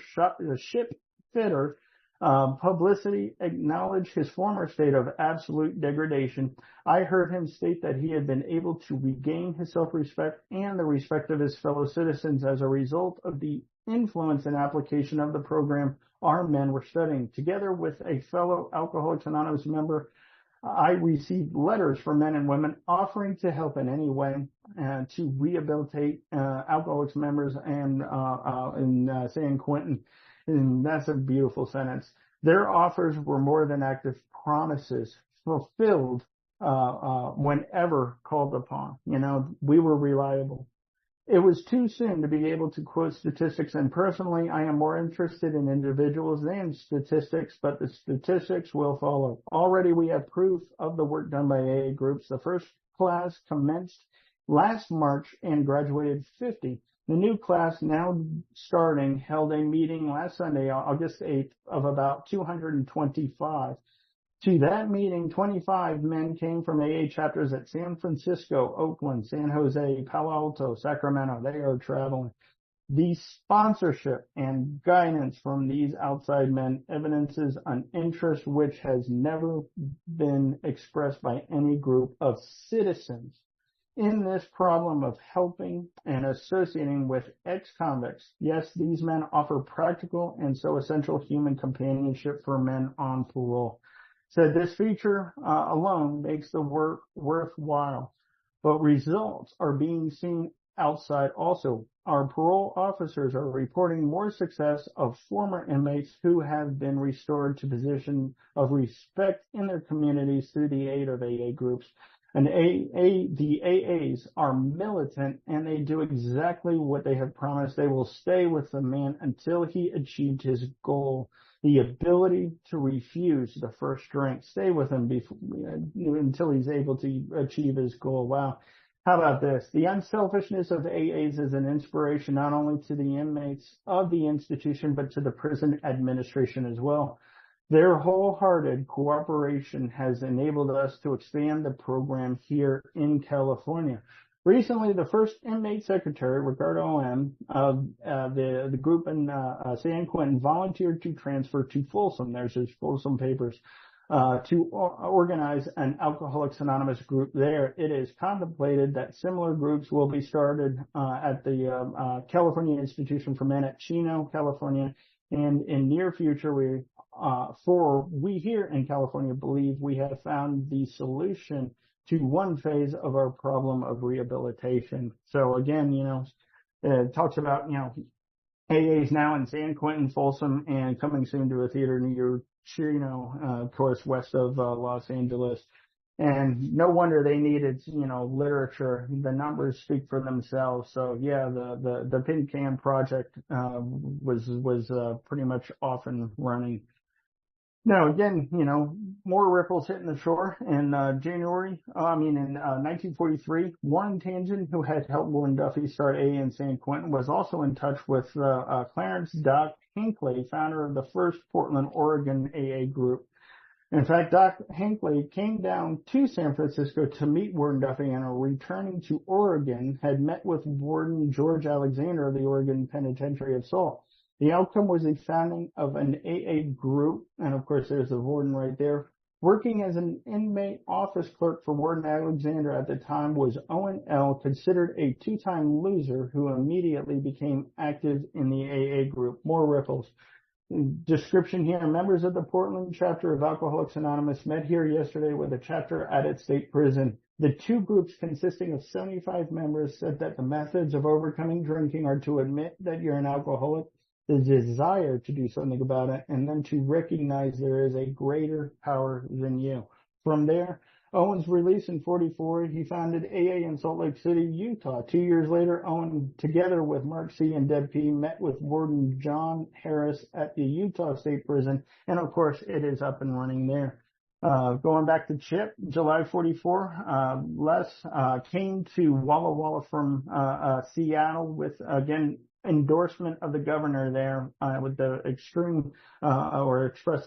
ship fitter, publicity acknowledge his former state of absolute degradation. I heard him state that he had been able to regain his self-respect and the respect of his fellow citizens as a result of the influence and application of the program our men were studying. Together with a fellow Alcoholics Anonymous member, I received letters from men and women offering to help in any way to rehabilitate Alcoholics members and in San Quentin. And that's a beautiful sentence. Their offers were more than active promises, fulfilled whenever called upon. You know, we were reliable. It was too soon to be able to quote statistics, and personally, I am more interested in individuals than statistics, but the statistics will follow. Already we have proof of the work done by AA groups. The first class commenced last March and graduated 50. The new class, now starting, held a meeting last Sunday, August 8th, of about 225. To that meeting, 25 men came from AA chapters at San Francisco, Oakland, San Jose, Palo Alto, Sacramento. They are traveling. The sponsorship and guidance from these outside men evidences an interest which has never been expressed by any group of citizens in this problem of helping and associating with ex-convicts. Yes, these men offer practical and so essential human companionship for men on parole. Said this feature alone makes the work worthwhile, but results are being seen outside also. Our parole officers are reporting more success of former inmates who have been restored to position of respect in their communities through the aid of AA groups. And the AAs are militant, and they do exactly what they have promised. They will stay with the man until he achieved his goal. The ability to refuse the first drink, stay with him until he's able to achieve his goal. Wow. How about this? The unselfishness of AAs is an inspiration not only to the inmates of the institution, but to the prison administration as well. Their wholehearted cooperation has enabled us to expand the program here in California. Recently, the first inmate secretary, Ricardo M., of the group in San Quentin, volunteered to transfer to Folsom. There's his Folsom papers. To organize an Alcoholics Anonymous group there. It is contemplated that similar groups will be started at the California Institution for Men at Chino, California, and in near future, we here in California believe we have found the solution to one phase of our problem of rehabilitation. So again, it talks about, AA is now in San Quentin, Folsom, and coming soon to a theater near Chino, of course, west of Los Angeles. And no wonder they needed, literature. The numbers speak for themselves. So yeah, the PinCam project was pretty much off and running. Now again, more ripples hitting the shore in January. In 1943, Warren Tangent, who had helped Warren Duffy start AA in San Quentin, was also in touch with Clarence Doc Hinckley, founder of the first Portland, Oregon AA group. In fact, Doc Hinckley came down to San Francisco to meet Warren Duffy and, returning to Oregon, had met with Warden George Alexander of the Oregon Penitentiary of Salt. The outcome was the founding of an AA group, and of course there's the warden right there. Working as an inmate office clerk for Warden Alexander at the time was Owen L., considered a two-time loser, who immediately became active in the AA group. More ripples. Description here: members of the Portland chapter of Alcoholics Anonymous met here yesterday with a chapter at its state prison. The two groups, consisting of 75 members, said that the methods of overcoming drinking are to admit that you're an alcoholic, the desire to do something about it, and then to recognize there is a greater power than you. From there, Owen's release in 44, he founded AA in Salt Lake City, Utah. 2 years later, Owen, together with Mark C. and Deb P., met with Warden John Harris at the Utah State Prison, and of course, it is up and running there. Going back to Chip, July 44, Les came to Walla Walla from Seattle with, again, endorsement of the governor there, with the expressed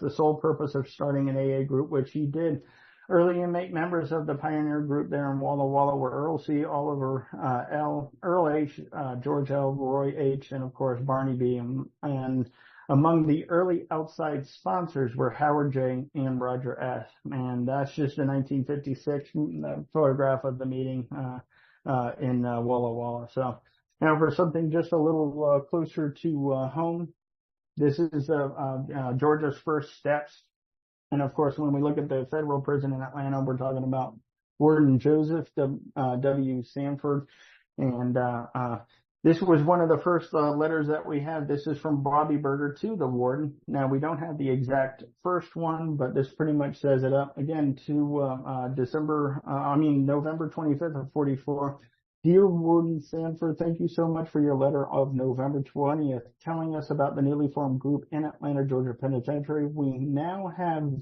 the sole purpose of starting an AA group, which he did. Early inmate members of the pioneer group there in Walla Walla were Earl C., Oliver L., Earl H., George L., Roy H., and of course Barney B. And among the early outside sponsors were Howard J. and Roger S. And that's just a 1956 photograph of the meeting in Walla Walla. So now for something just a little closer to home, this is Georgia's first steps. And of course, when we look at the federal prison in Atlanta, we're talking about Warden Joseph W. Sanford. And this was one of the first letters that we have. This is from Bobby Berger to the warden. Now, we don't have the exact first one, but this pretty much says it up. Again, to November 25th of 44. Dear Warden Sanford, thank you so much for your letter of November 20th, telling us about the newly formed group in Atlanta, Georgia Penitentiary. We now have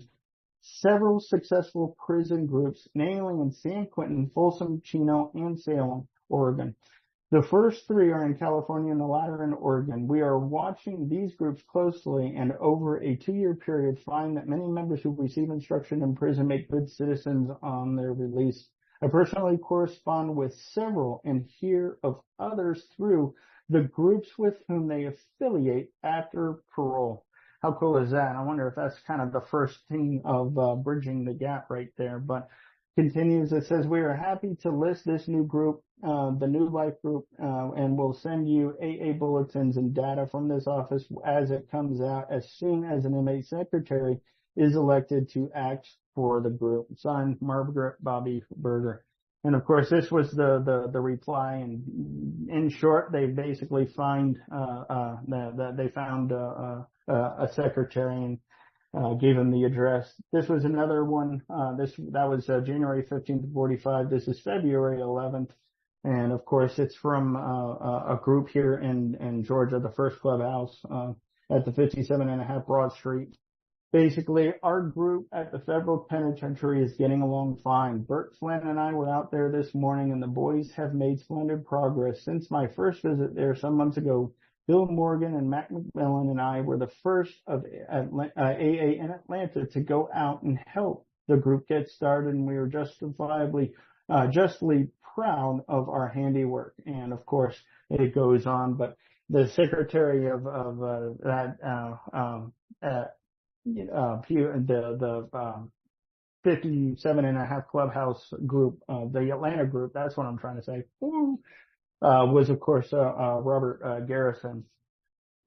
several successful prison groups, namely in San Quentin, Folsom, Chino, and Salem, Oregon. The first three are in California and the latter in Oregon. We are watching these groups closely, and over a 2-year period find that many members who receive instruction in prison make good citizens on their release. I personally correspond with several and hear of others through the groups with whom they affiliate after parole. How cool is that? I wonder if that's kind of the first thing of bridging the gap right there. But continues, it says, we are happy to list this new group, the New Life Group, and we'll send you AA bulletins and data from this office as it comes out as soon as an inmate secretary is elected to act for the group. Signed, Margaret Bobby Berger. And of course, this was the reply. And in short, they basically found a secretary and gave him the address. This was another one. That was January 15th, 45. This is February 11th. And of course, it's from a group here in Georgia, the First Clubhouse at the 57.5 Broad Street. Basically, our group at the federal penitentiary is getting along fine. Bert Flynn and I were out there this morning, and the boys have made splendid progress. Since my first visit there some months ago, Bill Morgan and Mac McMillan and I were the first of AA in Atlanta to go out and help the group get started, and we were justly proud of our handiwork. And of course, it goes on, but the secretary of the 57.5 Clubhouse group, the Atlanta group, that's what I'm trying to say, was of course Robert Garrison.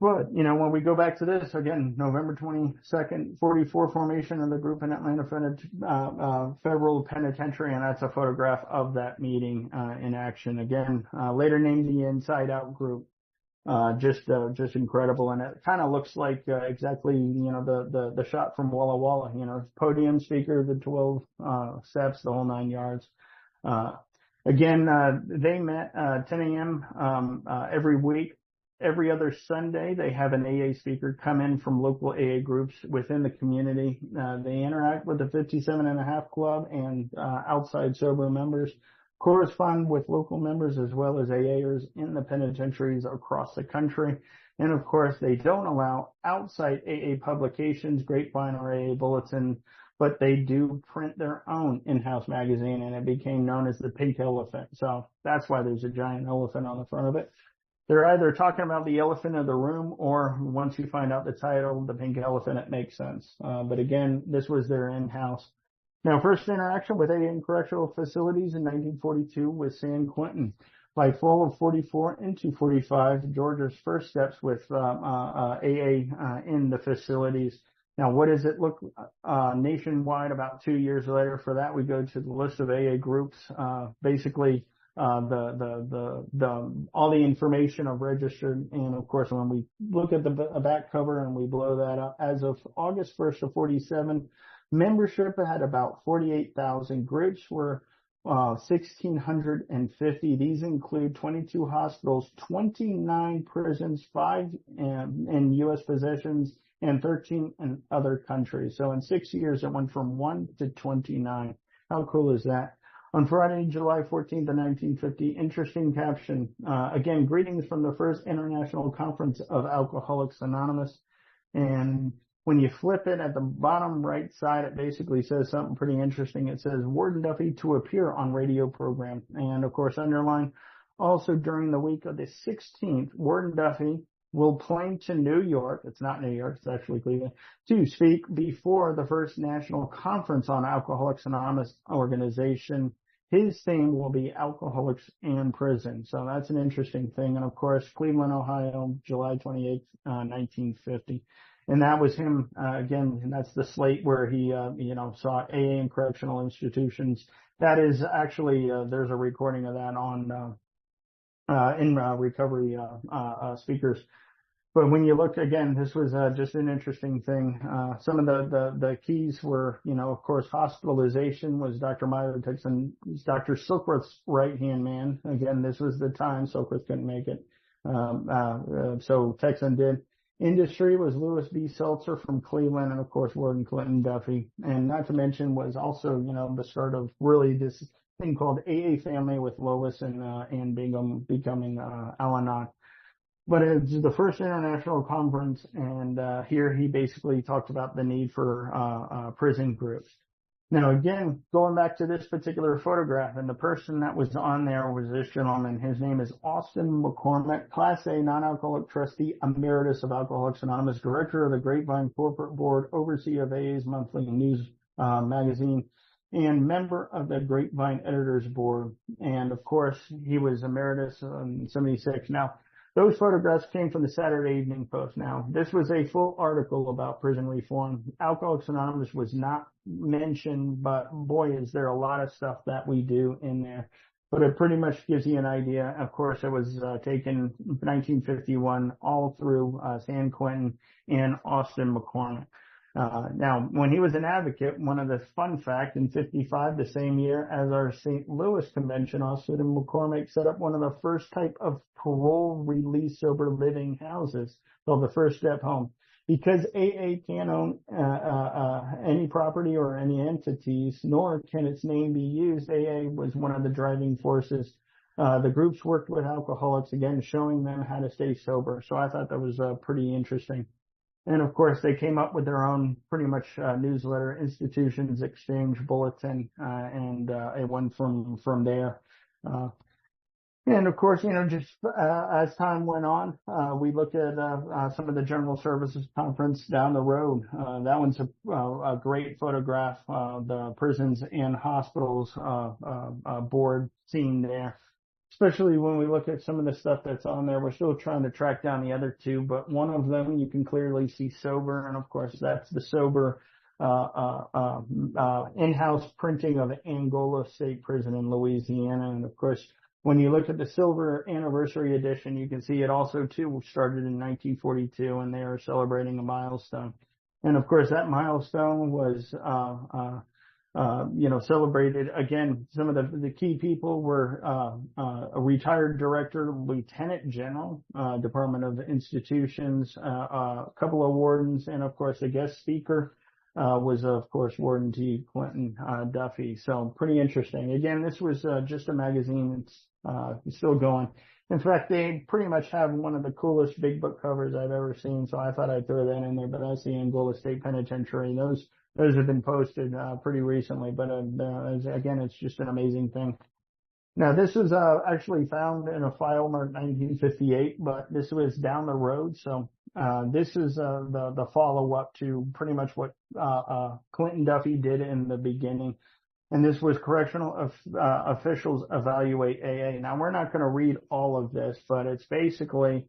But, when we go back to this, again, November 22nd, 44 formation of the group in Atlanta Federal Penitentiary, and that's a photograph of that meeting in action. Again, later named the Inside Out Group. just incredible. And it kind of looks like, exactly, the shot from Walla Walla, podium speaker, the 12, steps, the whole 9 yards. Again, they met, 10 a.m., every week. Every other Sunday, they have an AA speaker come in from local AA groups within the community. They interact with the 57.5 Club and outside sober members, correspond with local members as well as AAers in the penitentiaries across the country. And of course, they don't allow outside AA publications, Grapevine or AA Bulletin, but they do print their own in-house magazine, and it became known as the Pink Elephant. So that's why there's a giant elephant on the front of it. They're either talking about the elephant in the room, or once you find out the title, the Pink Elephant, it makes sense. But again, this was their in-house. Now, first interaction with AA in correctional facilities in 1942 with San Quentin. By fall of 44 into 45, Georgia's first steps with AA in the facilities. Now, what does it look nationwide about 2 years later? For that, we go to the list of AA groups. Basically, all the information of registered, and of course, when we look at the back cover and we blow that up, as of August 1st of 47, membership had about 48,000. Groups were 1,650. These include 22 hospitals, 29 prisons, 5 in U.S. possessions, and 13 in other countries. So in 6 years, it went from 1 to 29. How cool is that? On Friday, July 14th of 1950, interesting caption. Again, greetings from the first International Conference of Alcoholics Anonymous. And when you flip it at the bottom right side, it basically says something pretty interesting. It says, Warden Duffy to appear on radio program. And of course, underline, also during the week of the 16th, Warden Duffy will plane to New York. It's not New York, it's actually Cleveland, to speak before the first National Conference on Alcoholics Anonymous organization. His theme will be alcoholics and prison. So that's an interesting thing. And of course, Cleveland, Ohio, July 28th, 1950. And that was him, again, and that's the slate where he, saw AA in correctional institutions. That is actually, there's a recording of that on, in recovery, speakers. But when you look again, this was just an interesting thing. Some of the keys were, of course, hospitalization was Dr. Myra Texan, Dr. Silkworth's right-hand man. Again, this was the time Silkworth couldn't make it. So Texan did. Industry was Lewis B. Seltzer from Cleveland, and of course, Warden Clinton Duffy. And not to mention was also, the start of really this thing called AA Family with Lois and Bingham becoming Al-Anon. But it's the first international conference, and here he basically talked about the need for prison groups. Now, again, going back to this particular photograph, and the person that was on there was this gentleman. His name is Austin McCormick, Class A non-alcoholic trustee, emeritus of Alcoholics Anonymous, director of the Grapevine Corporate Board, overseer of AA's monthly news magazine, and member of the Grapevine Editors Board. And of course, he was emeritus in 76. Now, those photographs came from the Saturday Evening Post. Now, this was a full article about prison reform. Alcoholics Anonymous was not mentioned, but boy, is there a lot of stuff that we do in there. But it pretty much gives you an idea. Of course, it was taken 1951 all through San Quentin and Austin McCormick. Now, when he was an advocate, one of the fun fact in 55, the same year as our St. Louis convention, Austin McCormick set up one of the first type of parole release sober living houses called the First Step Home. Because AA can't own any property or any entities, nor can its name be used, AA was one of the driving forces. The groups worked with alcoholics, again, showing them how to stay sober. So I thought that was pretty interesting. And of course, they came up with their own pretty much newsletter, Institutions Exchange Bulletin, and it went from there. And of course, just as time went on, we looked at some of the General Services Conference down the road. That one's a great photograph. The prisons and hospitals board scene there. Especially when we look at some of the stuff that's on there. We're still trying to track down the other two, but one of them you can clearly see sober, and of course that's the sober in-house printing of Angola State Prison in Louisiana. And of course, When you look at the silver anniversary edition, you can see it also too started in 1942, and they are celebrating a milestone. And of course, that milestone was, celebrated again. Some of the key people were, a retired director, lieutenant general, Department of Institutions, a couple of wardens, and of course, a guest speaker, was of course Warden T. Clinton, Duffy. So pretty interesting. Again, this was, just a magazine. It's still going. In fact, they pretty much have one of the coolest big book covers I've ever seen, so I thought I'd throw that in there. But that's the Angola State Penitentiary. Those have been posted pretty recently, but again, it's just an amazing thing. Now, this was actually found in a file marked 1958, but this was down the road. So this is the follow-up to pretty much what Clinton Duffy did in the beginning. And this was correctional officials evaluate AA. Now, we're not going to read all of this, but it's basically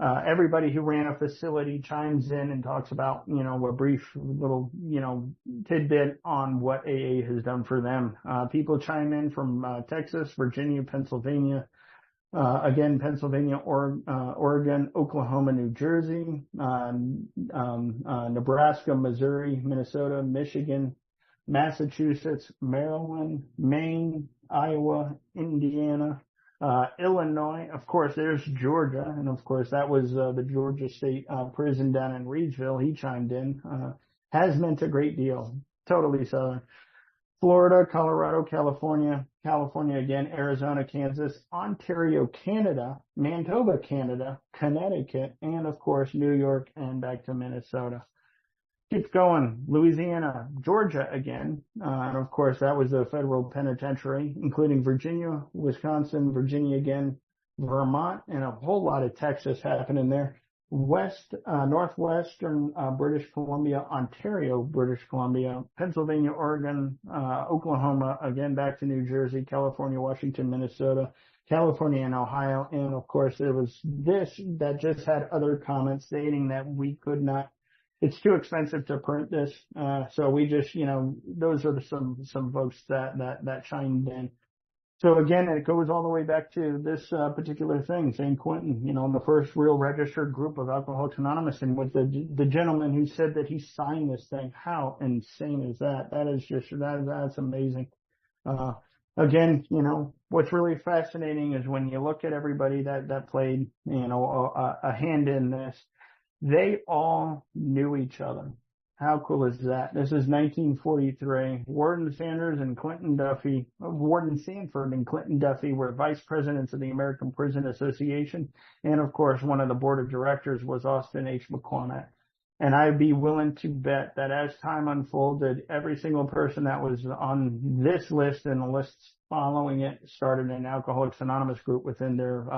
everybody who ran a facility chimes in and talks about, a brief little, tidbit on what AA has done for them. People chime in from Texas, Virginia, Pennsylvania, Pennsylvania, Oregon, Oklahoma, New Jersey, Nebraska, Missouri, Minnesota, Michigan, Massachusetts, Maryland, Maine, Iowa, Indiana, Illinois. Of course, there's Georgia. And of course, that was the Georgia State Prison down in Reidsville. He chimed in. Has meant a great deal. Totally southern. Florida, Colorado, California again, Arizona, Kansas, Ontario, Canada, Manitoba, Canada, Connecticut, and of course, New York and back to Minnesota. Keeps going. Louisiana, Georgia again. And of course, that was the federal penitentiary, including Virginia, Wisconsin, Virginia again, Vermont, and a whole lot of Texas happening there. Northwestern, British Columbia, Ontario, British Columbia, Pennsylvania, Oregon, Oklahoma, again, back to New Jersey, California, Washington, Minnesota, California, and Ohio. And of course, there was this that just had other comments stating that we could not, it's too expensive to print this. So we just, those are some folks that chimed in. So again, it goes all the way back to this particular thing, St. Quentin, the first real registered group of Alcoholics Anonymous, and with the gentleman who said that he signed this thing. How insane is that? That is just, that's amazing. Again, what's really fascinating is when you look at everybody that played, a hand in this, they all knew each other. How cool is that? This is 1943. Warden Sanford and Clinton Duffy were vice presidents of the American Prison Association. And of course, one of the board of directors was Austin H. McCormack. And I'd be willing to bet that as time unfolded, every single person that was on this list and the lists following it started an Alcoholics Anonymous group within their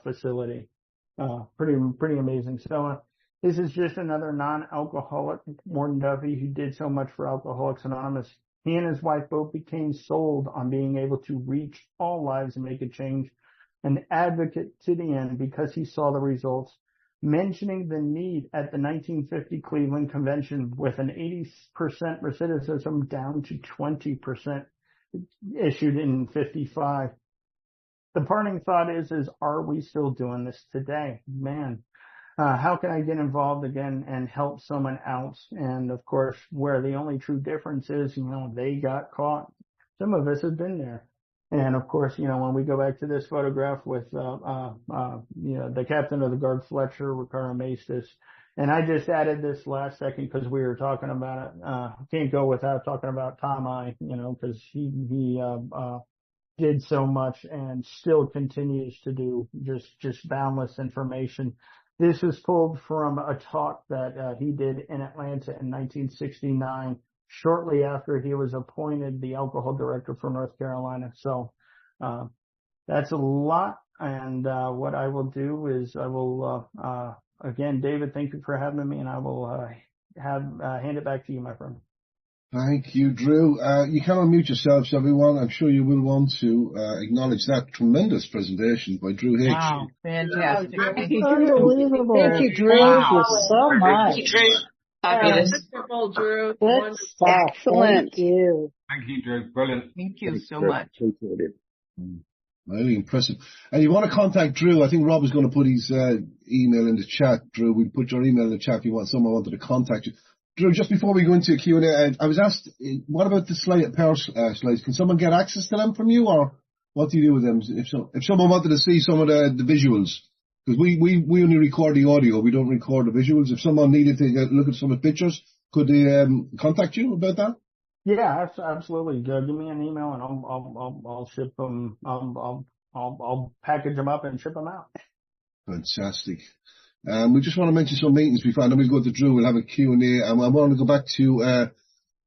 facility. Pretty amazing. So this is just another non-alcoholic, Warden Duffy, who did so much for Alcoholics Anonymous. He and his wife both became sold on being able to reach all lives and make a change. An advocate to the end because he saw the results, mentioning the need at the 1950 Cleveland Convention with an 80% recidivism down to 20% issued in 55. The parting thought is are we still doing this today? Man. How can I get involved again and help someone else? And of course, where the only true difference is, they got caught. Some of us have been there. And of course, when we go back to this photograph with, the captain of the guard, Fletcher, Ricardo Maestas, and I just added this last second because we were talking about it. Can't go without talking about Tom I, because he did so much and still continues to do just boundless information. This is pulled from a talk that he did in Atlanta in 1969, shortly after he was appointed the alcohol director for North Carolina. So that's a lot. And what I will do is I will, again, David, thank you for having me, and I will hand it back to you, my friend. Thank you, Drew. You can unmute yourselves, everyone. I'm sure you will want to acknowledge that tremendous presentation by Drew H. Wow, fantastic. Unbelievable. Thank you, Drew. Wow. Thank you so much. Thank you, Drew. Fabulous. Wonderful, Drew. Good stuff. Excellent. Thank you. Thank you, Drew. Brilliant. Thank you so much. Appreciate it. Really impressive. And you want to contact Drew, I think Rob is going to put his email in the chat. Drew, we put your email in the chat if you want someone wanted to contact you. Drew, just before we go into Q&A, I was asked, what about the power slides? Can someone get access to them from you, or what do you do with them? If someone wanted to see some of the visuals, because we only record the audio, we don't record the visuals. If someone needed to look at some of the pictures, could they contact you about that? Yeah, absolutely. Give me an email and I'll ship them. I'll package them up and ship them out. Fantastic. We just want to mention some meetings before, and then we'll go to Drew. We'll have a Q&A. I want to go back to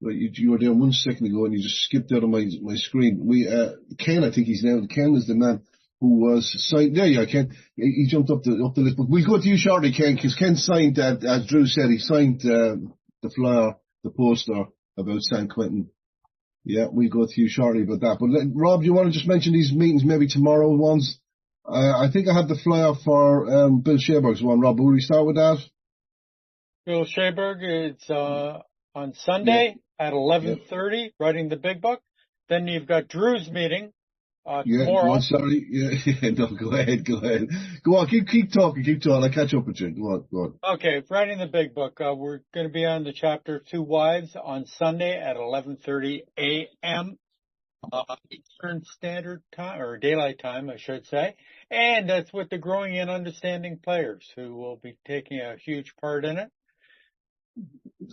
you were there 1 second ago, and you just skipped out on my screen. Ken, I think he's now. Ken is the man who was signed. There you are, Ken. He jumped up the list. But we'll go to you shortly, Ken, because Ken signed, as Drew said, he signed the flyer, the poster about San Quentin. Yeah, we'll go to you shortly about that. But Rob, do you want to just mention these meetings maybe tomorrow ones? I think I have the flyer for Bill Schaberg's one. Rob, will we start with that? Bill Schaberg is on Sunday at 11:30, writing the big book. Then you've got Drew's meeting tomorrow. Go on, sorry. No, go ahead. Go on, keep talking. I'll catch up with you. Go on. Okay, writing the big book. We're going to be on the chapter Two Wives on Sunday at 11:30 a.m. Eastern Standard Time, or Daylight Time, I should say. And that's with the Growing and Understanding players, who will be taking a huge part in it.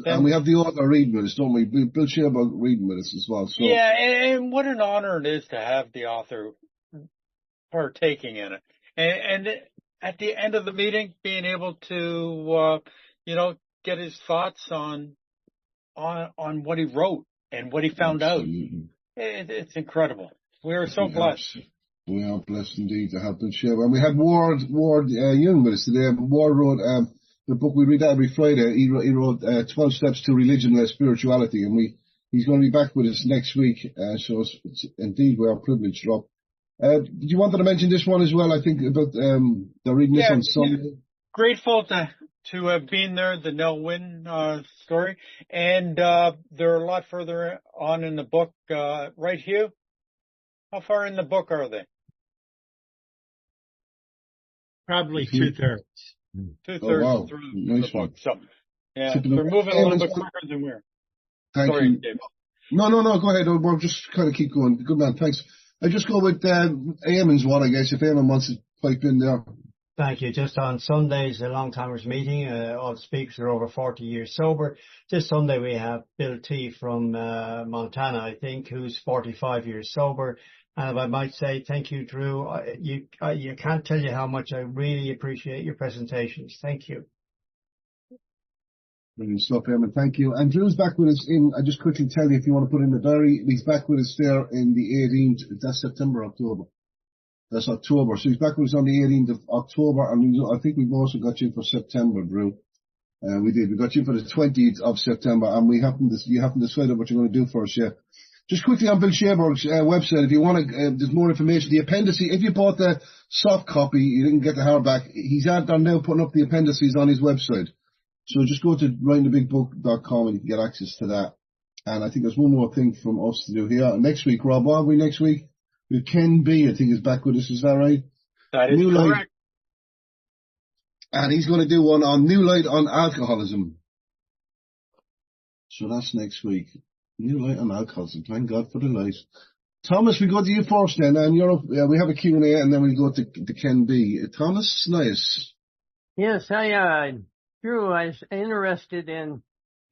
And we have the author reading with us, don't we? Bill Schaberg reading with us as well. So. Yeah, and what an honor it is to have the author partaking in it. And at the end of the meeting, being able to, get his thoughts on what he wrote and what he found out. It's incredible. We are so blessed. We are blessed indeed to have Bill Schaberg. And we had Ward Young with us today. Ward wrote the book, we read that every Friday. He wrote 12 Steps to Religion and Spirituality, and he's going to be back with us next week. So it's indeed we are privileged, Rob. Did you want to mention this one as well? I think about they're reading this on Sunday. Grateful to have been there, the Nell Wynn story, and they're a lot further on in the book. Right, Hugh? How far in the book are they? Probably 2/3. 2/3 through the book. So, yeah, they're moving a little bit quicker than we're. Thank Sorry, you. David. No, go ahead. We'll just kind of keep going. Good man, thanks. I just go with Eamon's one, I guess, if Eamon wants to pipe in there. Thank you. Just on Sundays, a long timers meeting. All the speakers are over 40 years sober. This Sunday we have Bill T from Montana, I think, who's 45 years sober. And if I might say, thank you, Drew. You can't tell you how much I really appreciate your presentations. Thank you. Brilliant stuff, Eamon. Thank you. And Drew's back with us I just quickly tell you if you want to put in the diary, he's back with us there in the 18th. That's September, October. That's October. So he's back with us on the 18th of October. And I think we've also got you for September, Drew. We did. We got you for the 20th of September. And you haven't decided what you're going to do for us yet. Just quickly on Bill Schaberg's website, if you want to, there's more information. The appendices, if you bought the soft copy, you didn't get the hardback, he's out there now putting up the appendices on his website. So just go to writingthebigbook.com and you can get access to that. And I think there's one more thing from us to do here. Next week, Rob, what are we next week? With Ken B, I think, is back with us. Is that right? That is correct. And he's going to do one on New Light on Alcoholism. So that's next week. New Light on Alcoholism. Thank God for the light. Thomas, we go to you first then. And you're up, we have a Q&A and then we go to Ken B. Thomas, nice. Yes, Drew, I was interested in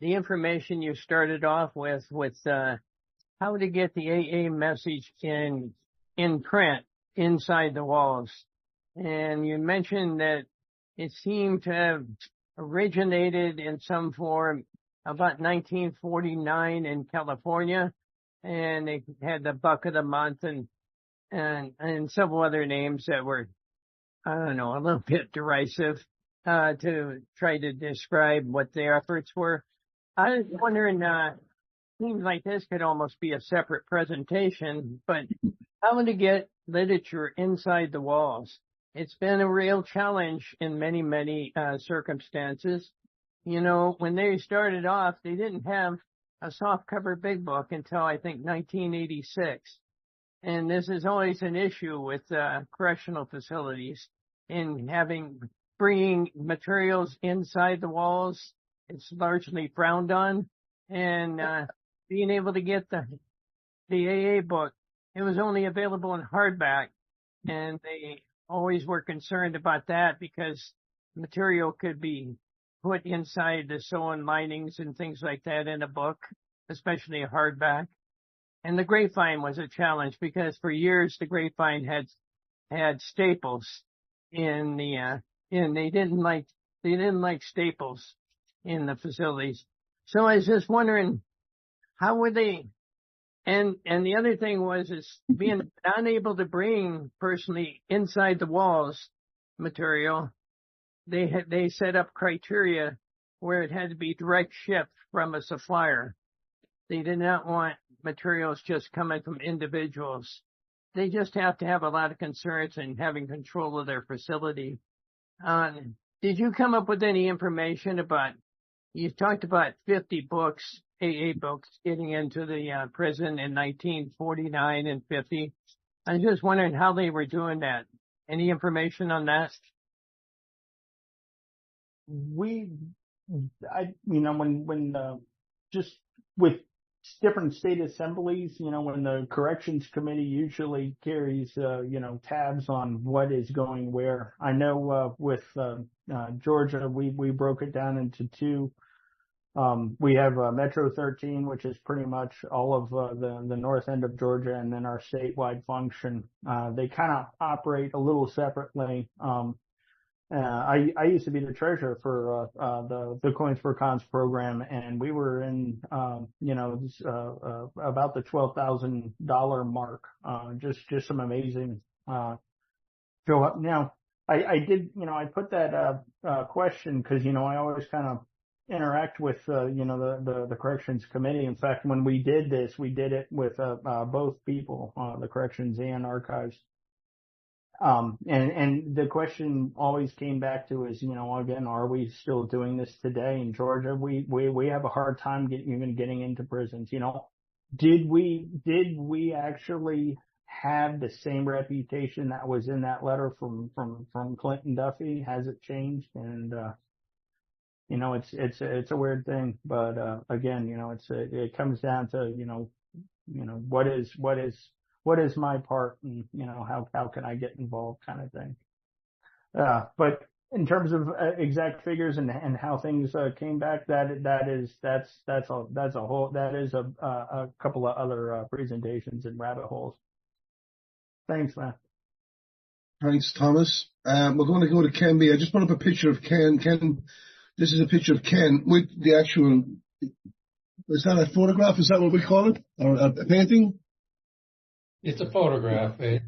the information you started off with how to get the AA message in print inside the walls. And you mentioned that it seemed to have originated in some form about 1949 in California, and they had the Buck of the Month and several other names that were, I don't know, a little bit derisive to try to describe what their efforts were. I was wondering, seems like this could almost be a separate presentation, but how to get literature inside the walls. It's been a real challenge in many, many circumstances. You know, when they started off, they didn't have a softcover big book until I think 1986. and this is always an issue with correctional facilities in bringing materials inside the walls. It's largely frowned on, and being able to get the AA book, it was only available in hardback, and they always were concerned about that because material could be put inside the sewn linings and things like that in a book, especially a hardback. And the grapevine was a challenge because for years the grapevine had staples in they didn't like staples in the facilities. So I was just wondering, how would they, and the other thing is being unable to bring personally inside the walls material, they set up criteria where it had to be direct shipped from a supplier. They did not want materials just coming from individuals. They just have to have a lot of concerns in having control of their facility. Did you come up with any information about, you talked about 50 books, AA books, getting into the prison in 1949 and 50. I was just wondering how they were doing that. Any information on that? When just with different state assemblies, when the corrections committee usually carries, tabs on what is going where. I know, with, Georgia, we broke it down into two. We have, Metro 13, which is pretty much all of, the north end of Georgia, and then our statewide function. They kind of operate a little separately. I used to be the treasurer for the Coins for Cons program, and we were in about the $12,000 mark. Just some amazing fill up. Now I did, I put that question because I always kind of interact with the corrections committee. In fact, when we did this, we did it with both people, the corrections and archives. And the question always came back to is, again, are we still doing this today in Georgia? We have a hard time even getting into prisons. Did we actually have the same reputation that was in that letter from Clinton Duffy? Has it changed? And, it's a weird thing, but, again, it comes down to, what is my part, and how can I get involved, kind of thing. But in terms of exact figures and how things came back, that's a couple of other presentations and rabbit holes. Thanks, man. Thanks, Thomas. We're going to go to Ken B. I just put up a picture of Ken. Ken, this is a picture of Ken with the actual. Is that a photograph? Is that what we call it? Or a painting? It's a photograph. Yeah,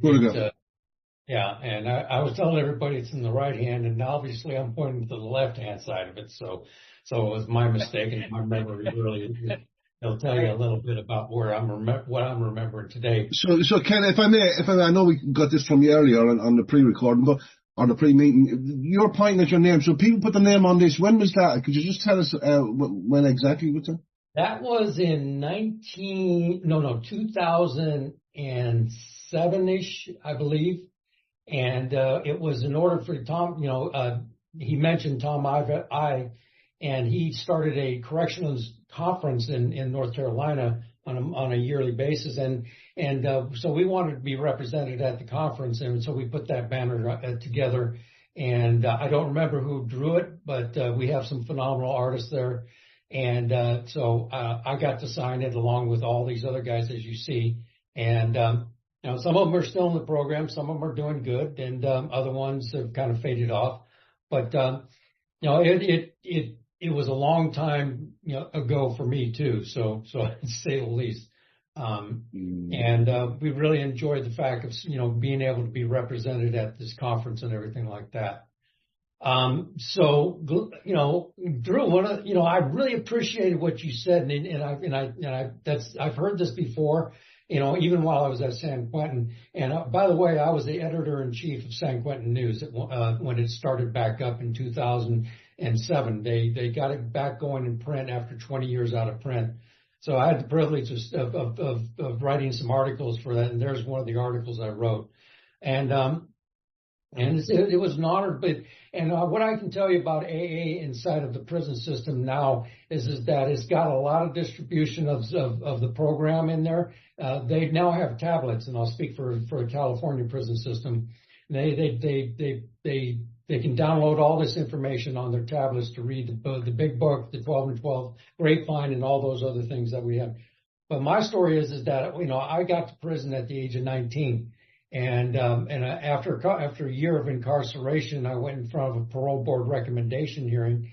and I was telling everybody it's in the right hand, and obviously I'm pointing to the left-hand side of it. So it was my mistake, and my memory really, it'll tell you a little bit about where what I'm remembering today. So Ken, if I may, I know we got this from you earlier on the pre-recording, but on the pre-meeting, you're pointing at your name. So people put the name on this. When was that? Could you just tell us when exactly was that? That was in 2007-ish, I believe. And it was in order for Tom, he mentioned Tom I, and he started a corrections conference in North Carolina on a yearly basis. And so we wanted to be represented at the conference. And so we put that banner together. And I don't remember who drew it, but we have some phenomenal artists there. And so I got to sign it along with all these other guys, as you see. And some of them are still in the program, some of them are doing good, and other ones have kind of faded off. But it was a long time ago for me too. So to say the least. And we really enjoyed the fact of being able to be represented at this conference and everything like that. So Drew, I really appreciated what you said, I've heard this before, even while I was at San Quentin. And by the way, I was the editor-in-chief of San Quentin News when it started back up in 2007. They got it back going in print after 20 years out of print. So I had the privilege of writing some articles for that, and there's one of the articles I wrote. And it was an honor. And what I can tell you about AA inside of the prison system now is that it's got a lot of distribution of the program in there. They now have tablets, and I'll speak for a California prison system. They can download all this information on their tablets to read the big book, the 12 and 12, Grapevine, and all those other things that we have. But my story is that, I got to prison at the age of 19. And after a year of incarceration, I went in front of a parole board recommendation hearing,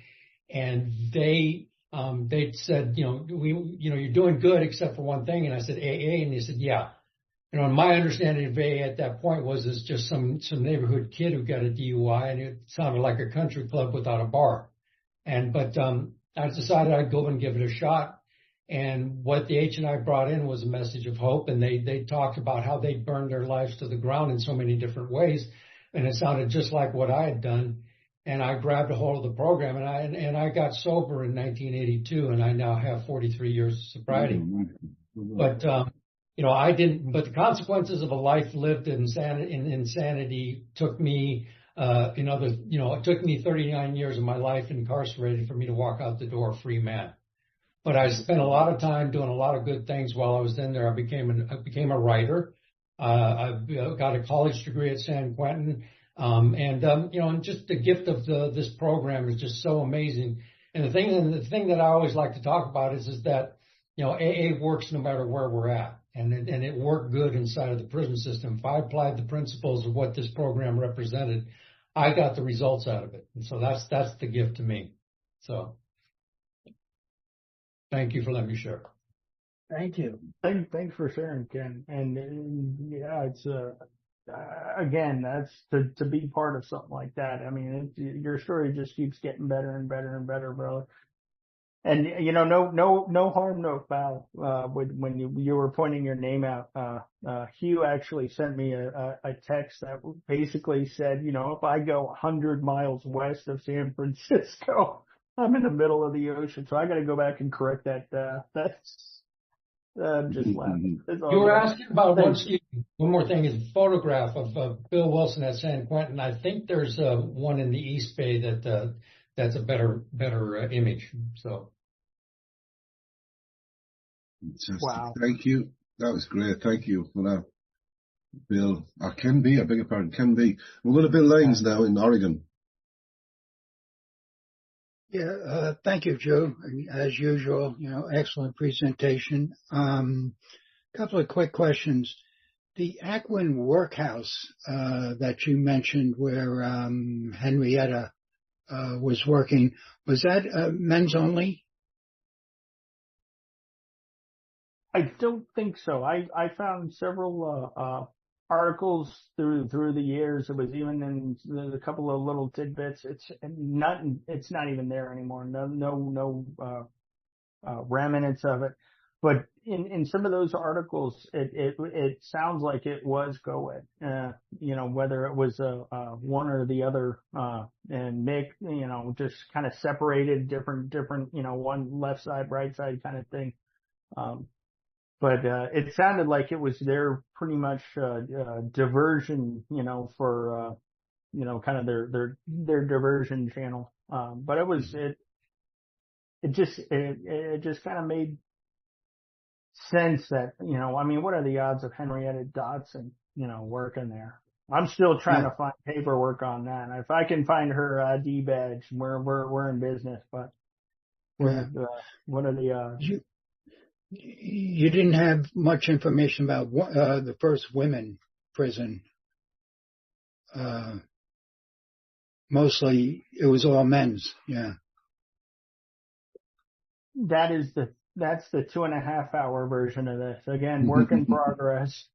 and they said, you're doing good except for one thing. And I said, AA. And they said, yeah. And my understanding of AA at that point was it's just some neighborhood kid who got a DUI, and it sounded like a country club without a bar. But I decided I'd go and give it a shot. And what the H&I brought in was a message of hope, and they talked about how they burned their lives to the ground in so many different ways, and it sounded just like what I had done. And I grabbed a hold of the program, and I got sober in 1982, and I now have 43 years of sobriety. But I didn't. But the consequences of a life lived in insanity took me it took me 39 years of my life incarcerated for me to walk out the door a free man. But I spent a lot of time doing a lot of good things while I was in there. I became a writer. I got a college degree at San Quentin. And just the gift of this program is just so amazing. And the thing that I always like to talk about is that, AA works no matter where we're at. And it worked good inside of the prison system. If I applied the principles of what this program represented, I got the results out of it. And so that's the gift to me. So. Thank you for letting me share. Thank you. Thanks for sharing, Ken. And yeah, it's again, that's to be part of something like that. I mean, your story just keeps getting better and better and better, brother. And no harm, no foul. When you were pointing your name out, Hugh actually sent me a text that basically said, if I go 100 miles west of San Francisco, I'm in the middle of the ocean, so I got to go back and correct that. That's just laughing. You were asking about one more thing is a photograph of Bill Wilson at San Quentin. I think there's one in the East Bay that's a better image. So. Wow. Thank you. That was great. Thank you for that, Bill. Or Ken B. I beg your pardon, Ken B. We're going to Bill Lyons now in Oregon. Yeah, thank you, Joe. As usual, excellent presentation. Couple of quick questions. The Ackwen workhouse that you mentioned where Henrietta was working, was that men's only? I don't think so. I found several articles through the years. It was even in a couple of little tidbits. It's not even there anymore. No remnants of it. But in some of those articles, it sounds like it was co-ed. Whether it was one or the other, and Mick, just kind of separated different, one left side, right side kind of thing. But it sounded like it was their pretty much diversion, for kind of their diversion channel. But it just kind of made sense that what are the odds of Henrietta Dotson working there? I'm still trying to find paperwork on that. If I can find her ID badge, we're in business. But what are the odds? You didn't have much information about the first women prison. Mostly it was all men's. Yeah. That's the 2.5 hour version of this. Again, work in progress.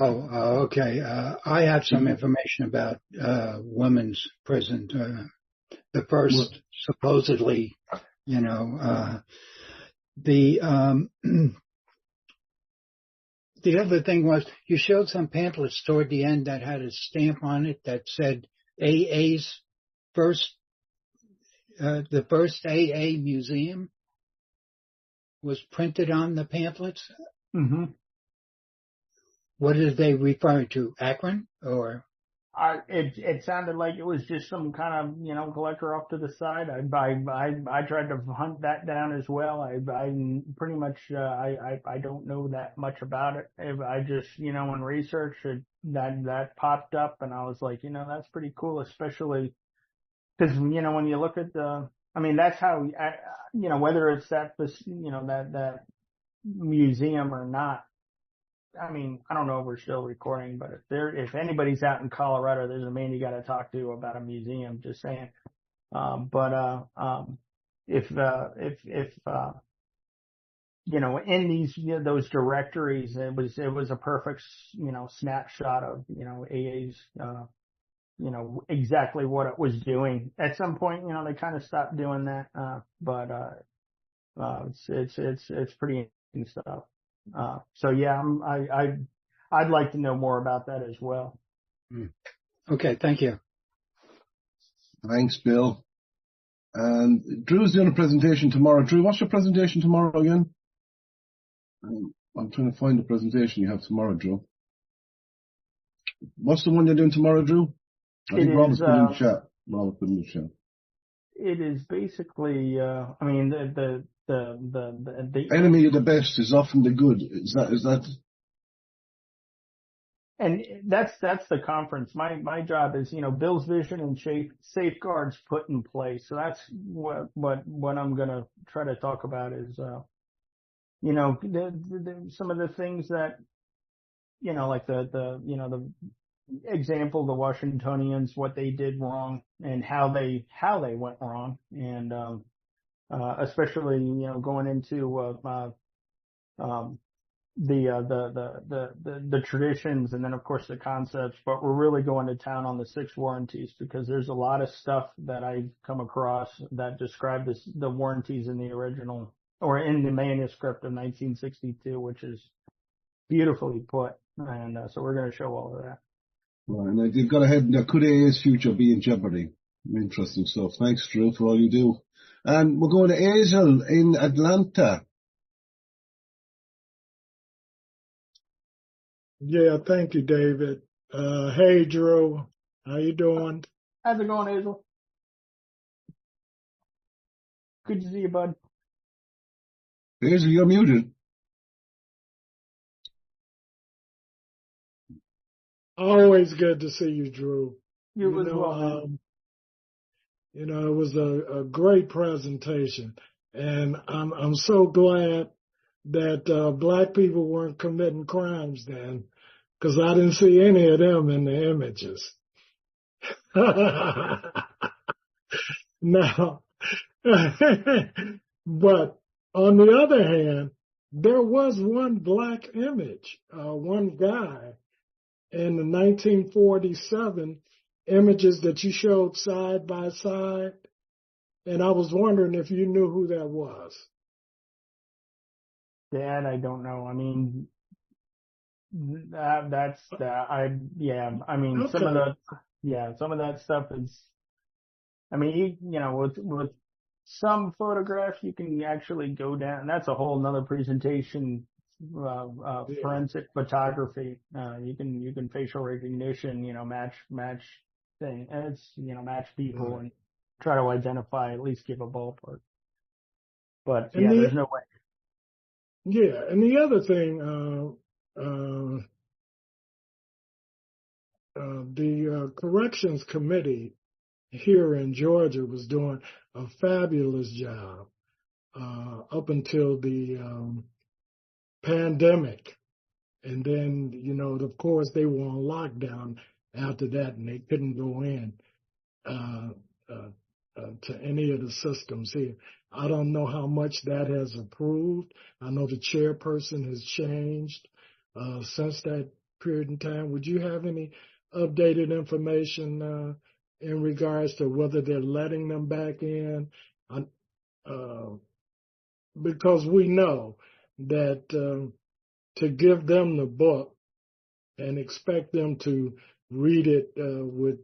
Okay. I have some information about women's prison. The first supposedly, the other thing was you showed some pamphlets toward the end that had a stamp on it that said AA's the first AA museum. was printed on the pamphlets? Mm-hmm. What are they referring to? Akron or? It sounded like it was just some kind of, collector off to the side. I tried to hunt that down as well. I pretty much, I don't know that much about it. I just, in research that popped up and I was like, that's pretty cool, especially because, when you look at that's how, whether it's that museum or not. I don't know if we're still recording, but if anybody's out in Colorado, there's a man you got to talk to about a museum. Just saying. If in those directories, it was a perfect, snapshot of, AA's, exactly what it was doing. At some point, they kind of stopped doing that. It's pretty interesting stuff. So yeah, I'd like to know more about that as well. Okay, thank you. Thanks, Bill. And Drew's doing a presentation tomorrow. Drew, what's your presentation tomorrow again? I'm trying to find the presentation you have tomorrow, Drew. What's the one you're doing tomorrow, Drew? I think Robert put in the chat. Robert put in the chat. It is basically, the enemy of the best is often the good. Is that? And that's the conference. My job is, Bill's vision and safeguards put in place. So that's what I'm going to try to talk about is, some of the things that, like the example, the Washingtonians, what they did wrong and how they went wrong. And, especially, going into, the traditions and then of course the concepts, but we're really going to town on the 6 warranties because there's a lot of stuff that I've come across that describe the warranties in the original or in the manuscript of 1962, which is beautifully put. And so we're going to show all of that. Right, and they've got ahead. Now, could AA's future be in jeopardy? Interesting stuff. Thanks, Drew, for all you do. And we're going to Hazel in Atlanta. Yeah, thank you, David. Hey, Drew. How you doing? How's it going, Hazel? Good to see you, bud. Hazel, you're muted. Always good to see you, Drew. You as well. It was a great presentation, and I'm so glad that Black people weren't committing crimes then, because I didn't see any of them in the images. Now, but on the other hand, there was one Black image, one guy in the 1947 images that you showed side by side, and I was wondering if you knew who that was. That I don't know. Okay. Some of that stuff is, with some photographs you can actually go down, and that's a whole nother presentation, forensic photography. You can facial recognition, match thing, and it's, match people and try to identify, at least give a ballpark. But yeah, there's no way. Yeah, and the other thing, the corrections committee here in Georgia was doing a fabulous job up until the pandemic. And then, of course, they were on lockdown after that, and they couldn't go in to any of the systems here. I don't know how much that has improved. I know the chairperson has changed since that period in time. Would you have any updated information in regards to whether they're letting them back in? Because we know that to give them the book and expect them to read it with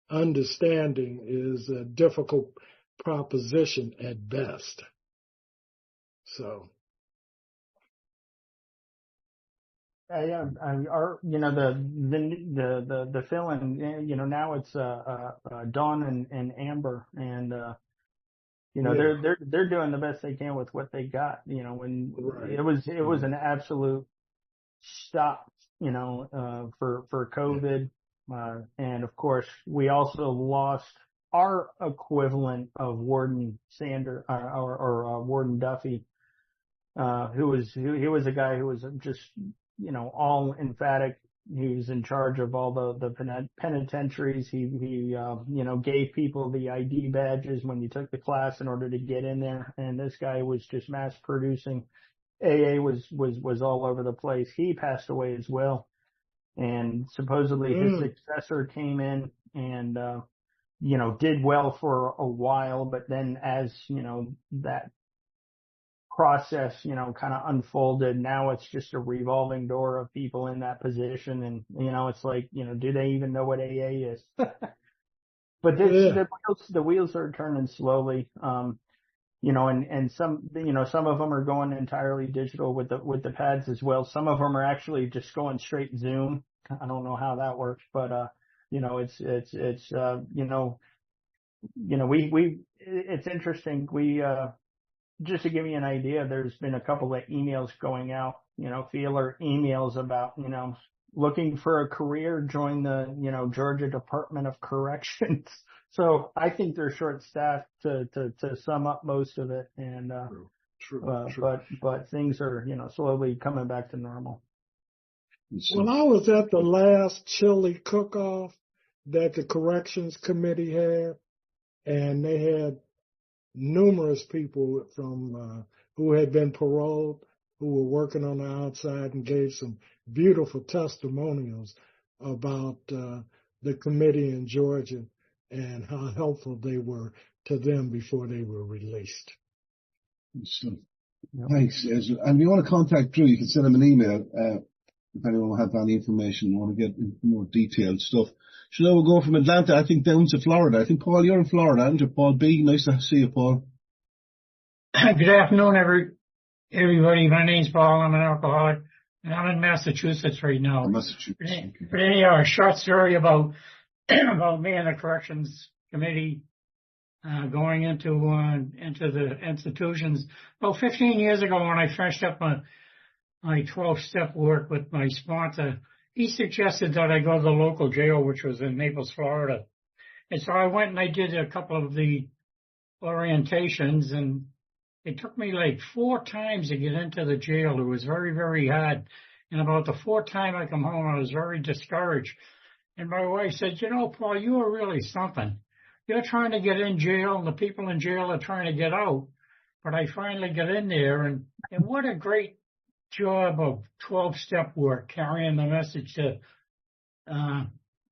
understanding is a difficult proposition at best. So. Yeah, the fill-in, now it's Dawn and Amber, and they're doing the best they can with what they got. When Right. it was an absolute stop, for COVID, and of course we also lost our equivalent of Warden Sander or Warden Duffy, he was a guy who was just all emphatic. He was in charge of all the penitentiaries. He gave people the ID badges when you took the class in order to get in there. And this guy was just mass producing. AA was all over the place. He passed away as well. And supposedly his successor came in and, did well for a while. But then as, that process, kind of unfolded. Now it's just a revolving door of people in that position. And, it's like, do they even know what AA is? But the wheels are turning slowly. And some of them are going entirely digital with the pads as well. Some of them are actually just going straight Zoom. I don't know how that works, but, it's interesting. Just to give you an idea, there's been a couple of emails going out, feeler emails about, looking for a career, join the, Georgia Department of Corrections. So I think they're short staffed to sum up most of it. And, True. But things are, slowly coming back to normal. When I was at the last chili cook-off that the corrections committee had, and they had numerous people from who had been paroled, who were working on the outside, and gave some beautiful testimonials about the committee in Georgia and how helpful they were to them before they were released. So, thanks. And if you want to contact Drew, you can send him an email if anyone will have any information, want to get more detailed stuff. So now we'll go from Atlanta, I think, down to Florida. I think, Paul, you're in Florida, aren't you? Paul B. Nice to see you, Paul. Good afternoon, everybody. My name's Paul. I'm an alcoholic, and I'm in Massachusetts right now. Massachusetts. But anyhow, a short story about me and the corrections committee going into the institutions. About 15 years ago, when I finished up my 12-step work with my sponsor, he suggested that I go to the local jail, which was in Naples, Florida. And so I went and I did a couple of the orientations, and it took me like 4 times to get into the jail. It was very, very hard. And about the 4th time I come home, I was very discouraged. And my wife said, Paul, you are really something. You're trying to get in jail, and the people in jail are trying to get out. But I finally got in there, and what a great job of 12-step work, carrying the message to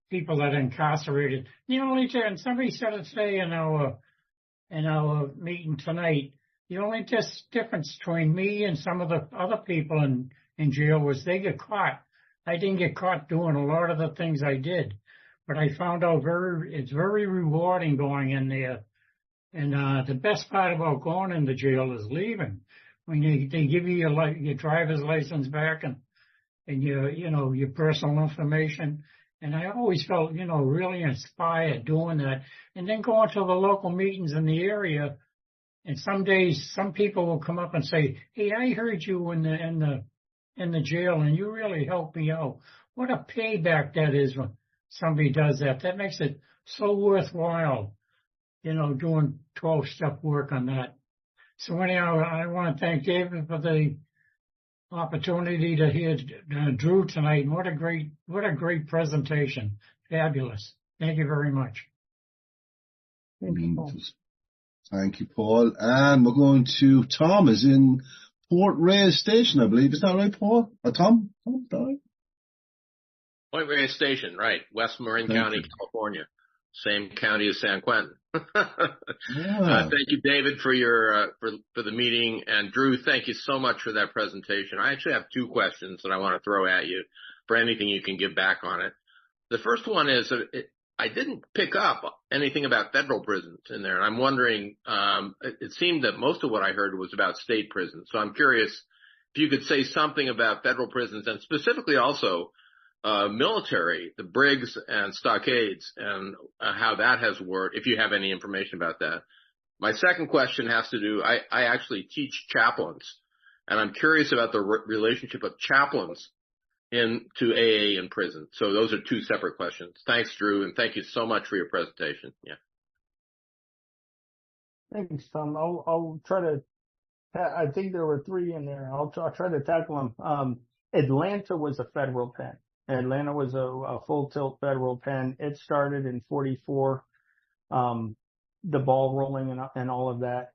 people that are incarcerated. And somebody said it today in our meeting tonight, the only difference between me and some of the other people in jail was they get caught. I didn't get caught doing a lot of the things I did, but I found out it's very rewarding going in there. And the best part about going into jail is leaving. When they give you your driver's license back and your personal information. And I always felt, really inspired doing that. And then going to the local meetings in the area. And some days, some people will come up and say, "Hey, I heard you in the jail, and you really helped me out." What a payback that is when somebody does that. That makes it so worthwhile, doing 12-step work on that. So anyhow, I want to thank David for the opportunity to hear Drew tonight. And what a great presentation. Fabulous. Thank you very much. Thank you, Paul. And we're going to Tom is in Port Reyes Station, I believe. Is that right, Paul? Tom? Is that right? Point Reyes Station, right. West Marin County, California. Same county as San Quentin. Yeah. Thank you, David, for your for the meeting, and Drew, thank you so much for that presentation. I actually have 2 questions that I want to throw at you for anything you can give back on it. The first one is, I didn't pick up anything about federal prisons in there. And I'm wondering, it seemed that most of what I heard was about state prisons. So I'm curious if you could say something about federal prisons and specifically also military, the brigs and stockades, and how that has worked, if you have any information about that. My second question has to do, I actually teach chaplains, and I'm curious about the relationship of chaplains into AA in prison. So those are two separate questions. Thanks, Drew, and thank you so much for your presentation. Yeah. Thanks, Tom. I'll try to, I think there were three in there. I'll try to tackle them. Atlanta was a federal pen. Atlanta was a full tilt federal pen. It started in 44. The ball rolling and all of that.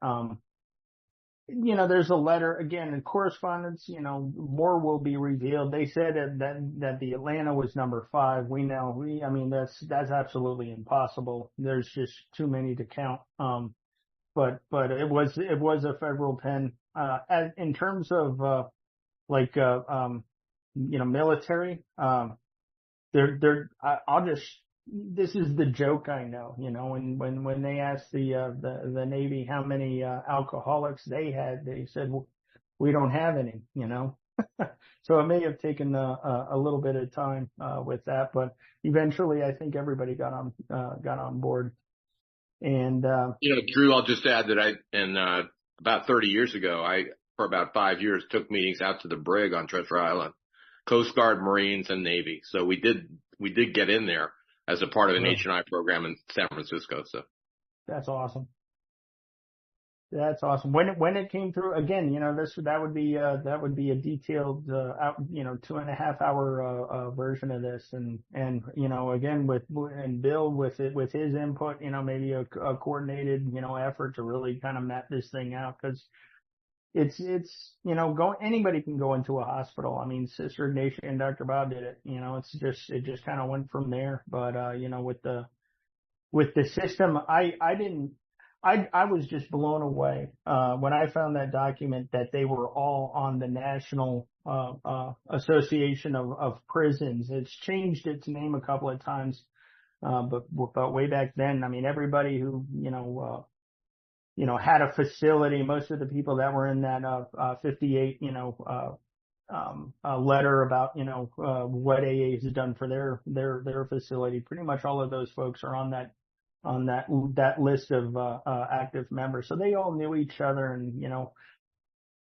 There's a letter again in correspondence, more will be revealed. They said that the Atlanta was number 5. That's absolutely impossible. There's just too many to count. But it was a federal pen. In terms of, military, this is the joke I know, when they asked the Navy how many alcoholics they had, they said, well, we don't have any, So it may have taken a little bit of time with that, but eventually I think everybody got on board. And Drew, I'll just add that about 30 years ago, for about 5 years took meetings out to the brig on Treasure Island, Coast Guard, Marines, and Navy. So we did get in there as a part of an H&I program in San Francisco. So that's awesome. That's awesome. When it came through again, that would be a detailed, 2.5 hour, version of this. And, again, and Bill with his input, maybe a coordinated, effort to really kind of map this thing out. Cause it's, anybody can go into a hospital. I mean, Sister Ignatia and Dr. Bob did it, it just kind of went from there. But, with the system, I was just blown away, when I found that document that they were all on the National, Association of Prisons. It's changed its name a couple of times. But way back then, I mean, everybody who, had a facility, most of the people that were in that 58, letter about, what AA has done for their facility. Pretty much all of those folks are on that list of active members. So they all knew each other, and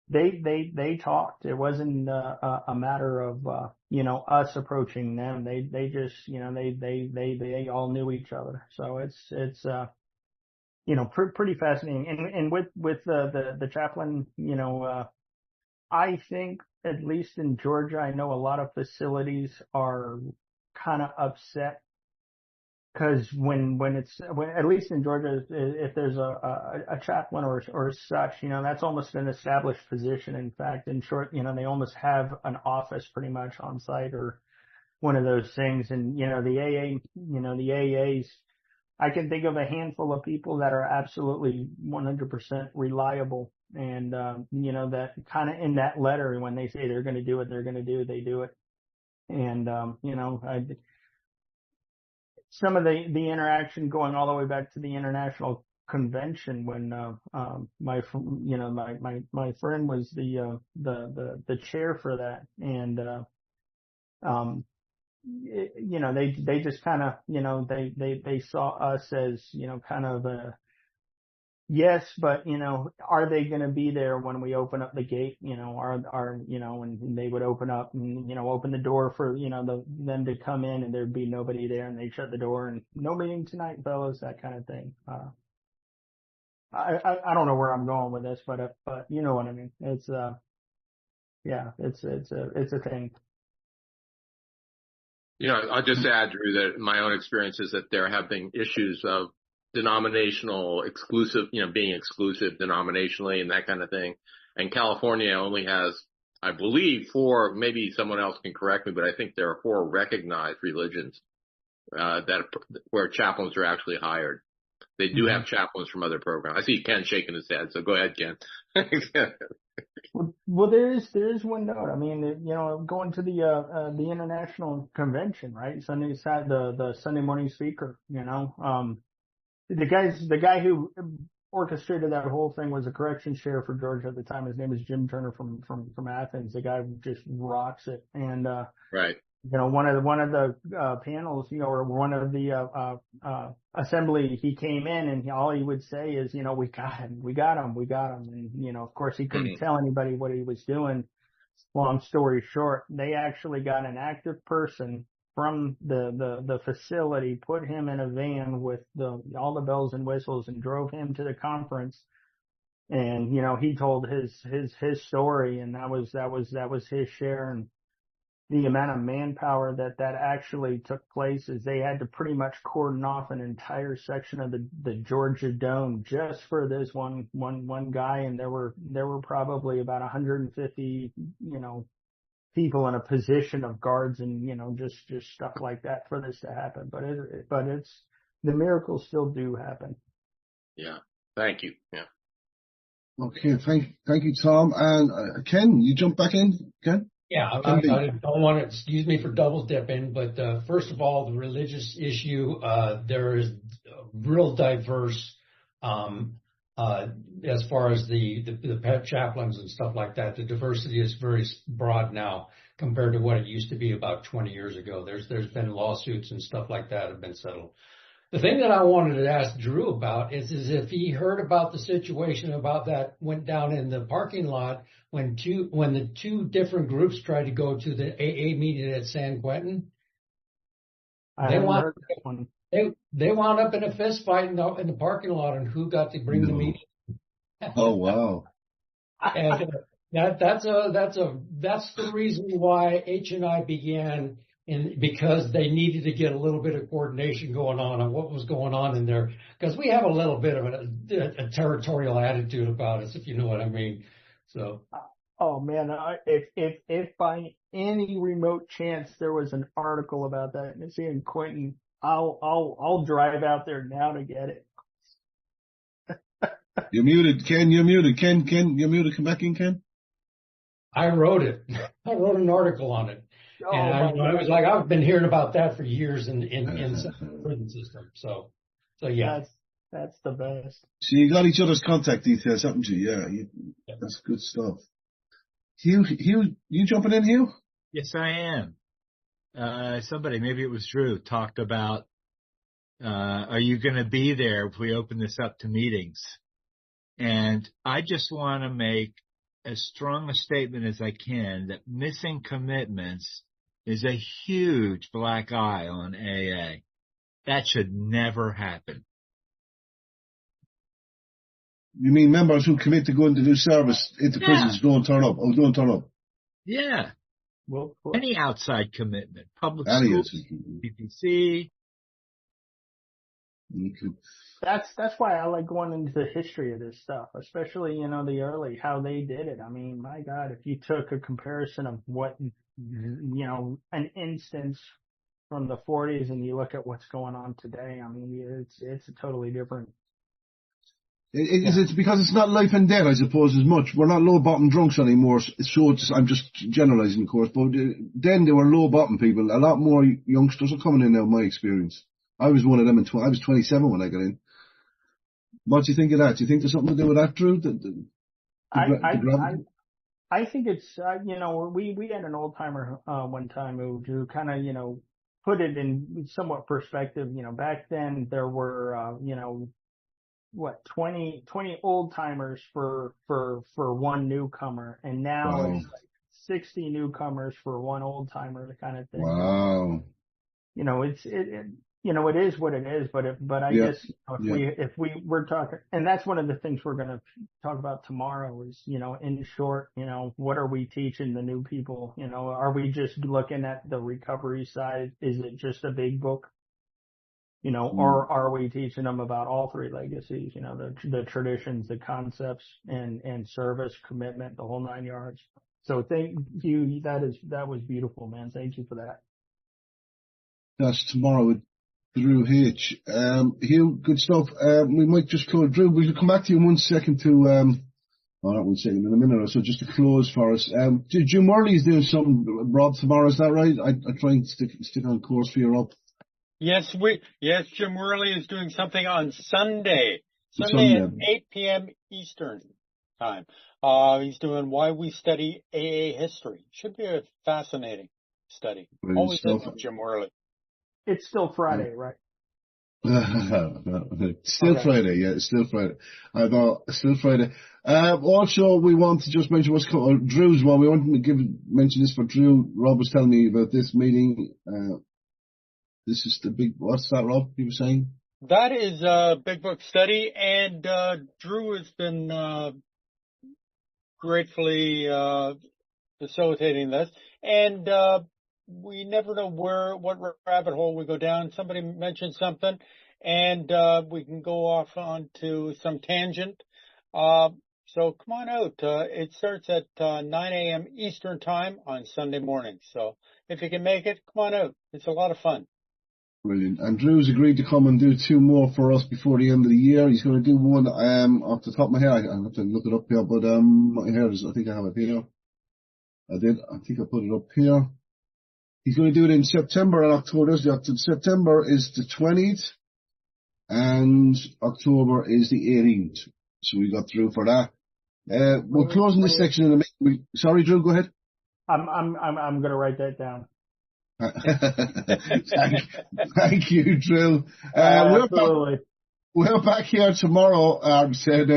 they talked. It wasn't a matter of us approaching them. They just they all knew each other. So it's pretty fascinating. And with the chaplain, I think at least in Georgia, I know a lot of facilities are kind of upset because when at least in Georgia, if there's a chaplain or such, that's almost an established position. In fact, in short, they almost have an office pretty much on site or one of those things. And, the AAs, I can think of a handful of people that are absolutely 100% reliable. And, that kind of in that letter, when they say they're going to do it, they do it. And, some of the interaction going all the way back to the international convention when, my friend was the chair for that. And, they just kind of, they saw us as, kind of yes, but, are they going to be there when we open up the gate? And they would open up and, open the door for, them to come in, and there'd be nobody there, and they'd shut the door and no meeting tonight, fellas, that kind of thing. I don't know where I'm going with this, but you know what I mean? It's, it's a thing. I'll just add, Drew, that my own experience is that there have been issues of denominational exclusive, being exclusive denominationally and that kind of thing. And California only has, I believe, 4, maybe someone else can correct me, but I think there are 4 recognized religions, where chaplains are actually hired. They do have chaplains from other programs. I see Ken shaking his head, so go ahead, Ken. Well, there is one note. I mean, going to the international convention, right? The Sunday morning speaker, the guy who orchestrated that whole thing was a corrections chair for Georgia at the time. His name is Jim Turner from Athens. The guy just rocks it. And, Right. one of the panels, or one of the assembly, he came in and all he would say is, we got him. And, of course he couldn't tell anybody what he was doing. Long story short, they actually got an active person from the facility, put him in a van with all the bells and whistles and drove him to the conference. And, he told his story, and that was his share. And the amount of manpower that actually took place is they had to pretty much cordon off an entire section of the Georgia Dome just for this one guy. And there were probably about 150, people in a position of guards and, just stuff like that for this to happen. But it's, the miracles still do happen. Yeah. Thank you. Yeah. Okay. Thank you, Tom. And Ken, you jump back in, Ken? Yeah, I don't want to, excuse me for double dipping, but first of all, the religious issue, there is real diverse as far as the pet chaplains and stuff like that. The diversity is very broad now compared to what it used to be about 20 years ago. There's been lawsuits and stuff like that have been settled. The thing that I wanted to ask Drew about is if he heard about the situation about that went down in the parking lot when the two different groups tried to go to the AA meeting at San Quentin. They wound up in a fist fight in the parking lot on who got to bring the meeting. Oh wow! And that's the reason why H&I began. Because they needed to get a little bit of coordination going on what was going on in there. Because we have a little bit of a territorial attitude about us, if you know what I mean. So. Oh man, if by any remote chance there was an article about that in San Quentin, I'll drive out there now to get it. You're muted, Ken. You're muted, Ken. You're muted. Come back in, Ken. I wrote it. I wrote an article on it. Oh, and I was like, I've been hearing about that for years in the prison system. So yeah. That's the best. So you got each other's contact details, haven't you? Yeah. That's good stuff. Hugh, you jumping in, Hugh? Yes, I am. Somebody, maybe it was Drew, talked about, are you going to be there if we open this up to meetings? And I just want to make as strong a statement as I can that missing commitments is a huge black eye on AA. That should never happen. You mean members who commit to going to do service into prisons don't turn up? Oh, don't turn up. Yeah. Well, any outside commitment, public schools, PPC. That's why I like going into the history of this stuff, especially, the early, how they did it. I mean, my God, if you took a comparison of what, an instance from the 40s and you look at what's going on today, I mean, it's a totally different. It's because it's not life and death, I suppose, as much. We're not low-bottom drunks anymore, so I'm just generalizing, of course, but then they were low-bottom people. A lot more youngsters are coming in now, in my experience. I was one of them, I was 27 when I got in. What do you think of that? Do you think there's something to do with that, Drew? I think it's, we had an old timer, one time who kind of, put it in somewhat perspective. Back then there were, 20 old timers for one newcomer. And now it's like 60 newcomers for one old timer kind of thing. Wow. It is what it is, but I guess if we're talking, and that's one of the things we're going to talk about tomorrow is, in short, what are we teaching the new people? Are we just looking at the recovery side? Is it just a big book? Or are we teaching them about all three legacies, the traditions, the concepts and service, commitment, the whole 9 yards. So thank you. That was beautiful, man. Thank you for that. That's tomorrow with Drew H. Hugh, good stuff. We might just call Drew. We'll come back to you in 1 second to Oh, that one's taking in a minute or so. Just to close for us, Jim Worley's doing something, Rob, tomorrow. Is that right? I try and stick on course for you, Rob. Yes, Jim Worley is doing something on Sunday at 8 p.m. Eastern time. He's doing Why We Study AA History. Should be a fascinating study. Always is with Jim Worley. It's still Friday, right? Still okay. Friday, yeah, it's still Friday. I thought still Friday. Also, we want to just mention what's called Drew's one. We want to mention this for Drew. Rob was telling me about this meeting. This is the big. What's that, Rob? You were saying that is a big book study, and Drew has been gratefully facilitating this, and we never know what rabbit hole we go down. Somebody mentioned something, and we can go off onto some tangent. So come on out. It starts at 9 a.m. Eastern time on Sunday morning. So if you can make it, come on out. It's a lot of fun. Brilliant. And Drew's agreed to come and do 2 more for us before the end of the year. He's going to do one off the top of my head. I have to look it up here, but my hair is, I think I have it here. I think I put it up here. He's going to do it in September and October. September is the 20th and October is the 18th. So we got through for that. We're closing this section in a minute. Sorry, Drew, go ahead. I'm going to write that down. Thank you, Drew. We're back here tomorrow. I'm saying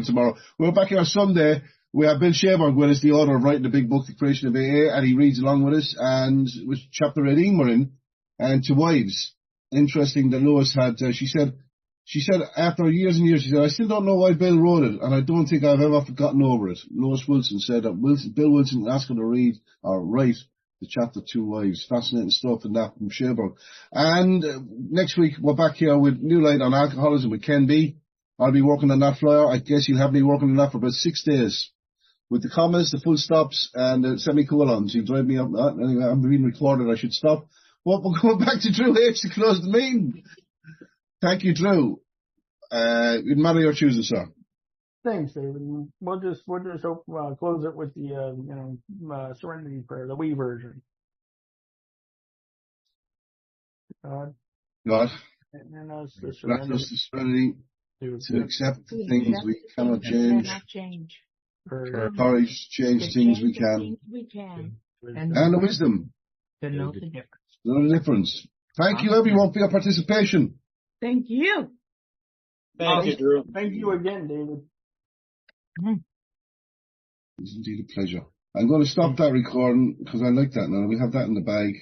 tomorrow. We're back here on Sunday. We have Bill Schaberg with us, the author of Writing the Big Book, The Creation of AA, and he reads along with us. And it was chapter 18 we're in. And to wives, interesting that Lois had. She said after years and years, she said, I still don't know why Bill wrote it, and I don't think I've ever gotten over it. Lois Wilson said that Bill Wilson asked her to read or write the chapter 2 wives. Fascinating stuff in that from Schaberg. And next week we're back here with New Light on Alcoholism with Ken B. I'll be working on that flyer. I guess you'll have me working on that for about 6 days. With the commas, the full stops, and the semicolons. You drive me up. Anyway, I'm being recorded. I should stop. Well, we're going back to Drew H. to close the meeting. Thank you, Drew. In matter your choosing, sir. Thanks, David. We'll just close it with the Serenity Prayer, the Wee version. God. And us the serenity to accept things we cannot change. Courage to change things we can. And the wisdom to know the difference. Know the difference. Thank you, everyone, for your participation. Thank you. Thank you, Drew. Thank you again, David. It's indeed a pleasure. I'm going to stop that recording because I like that now. We have that in the bag.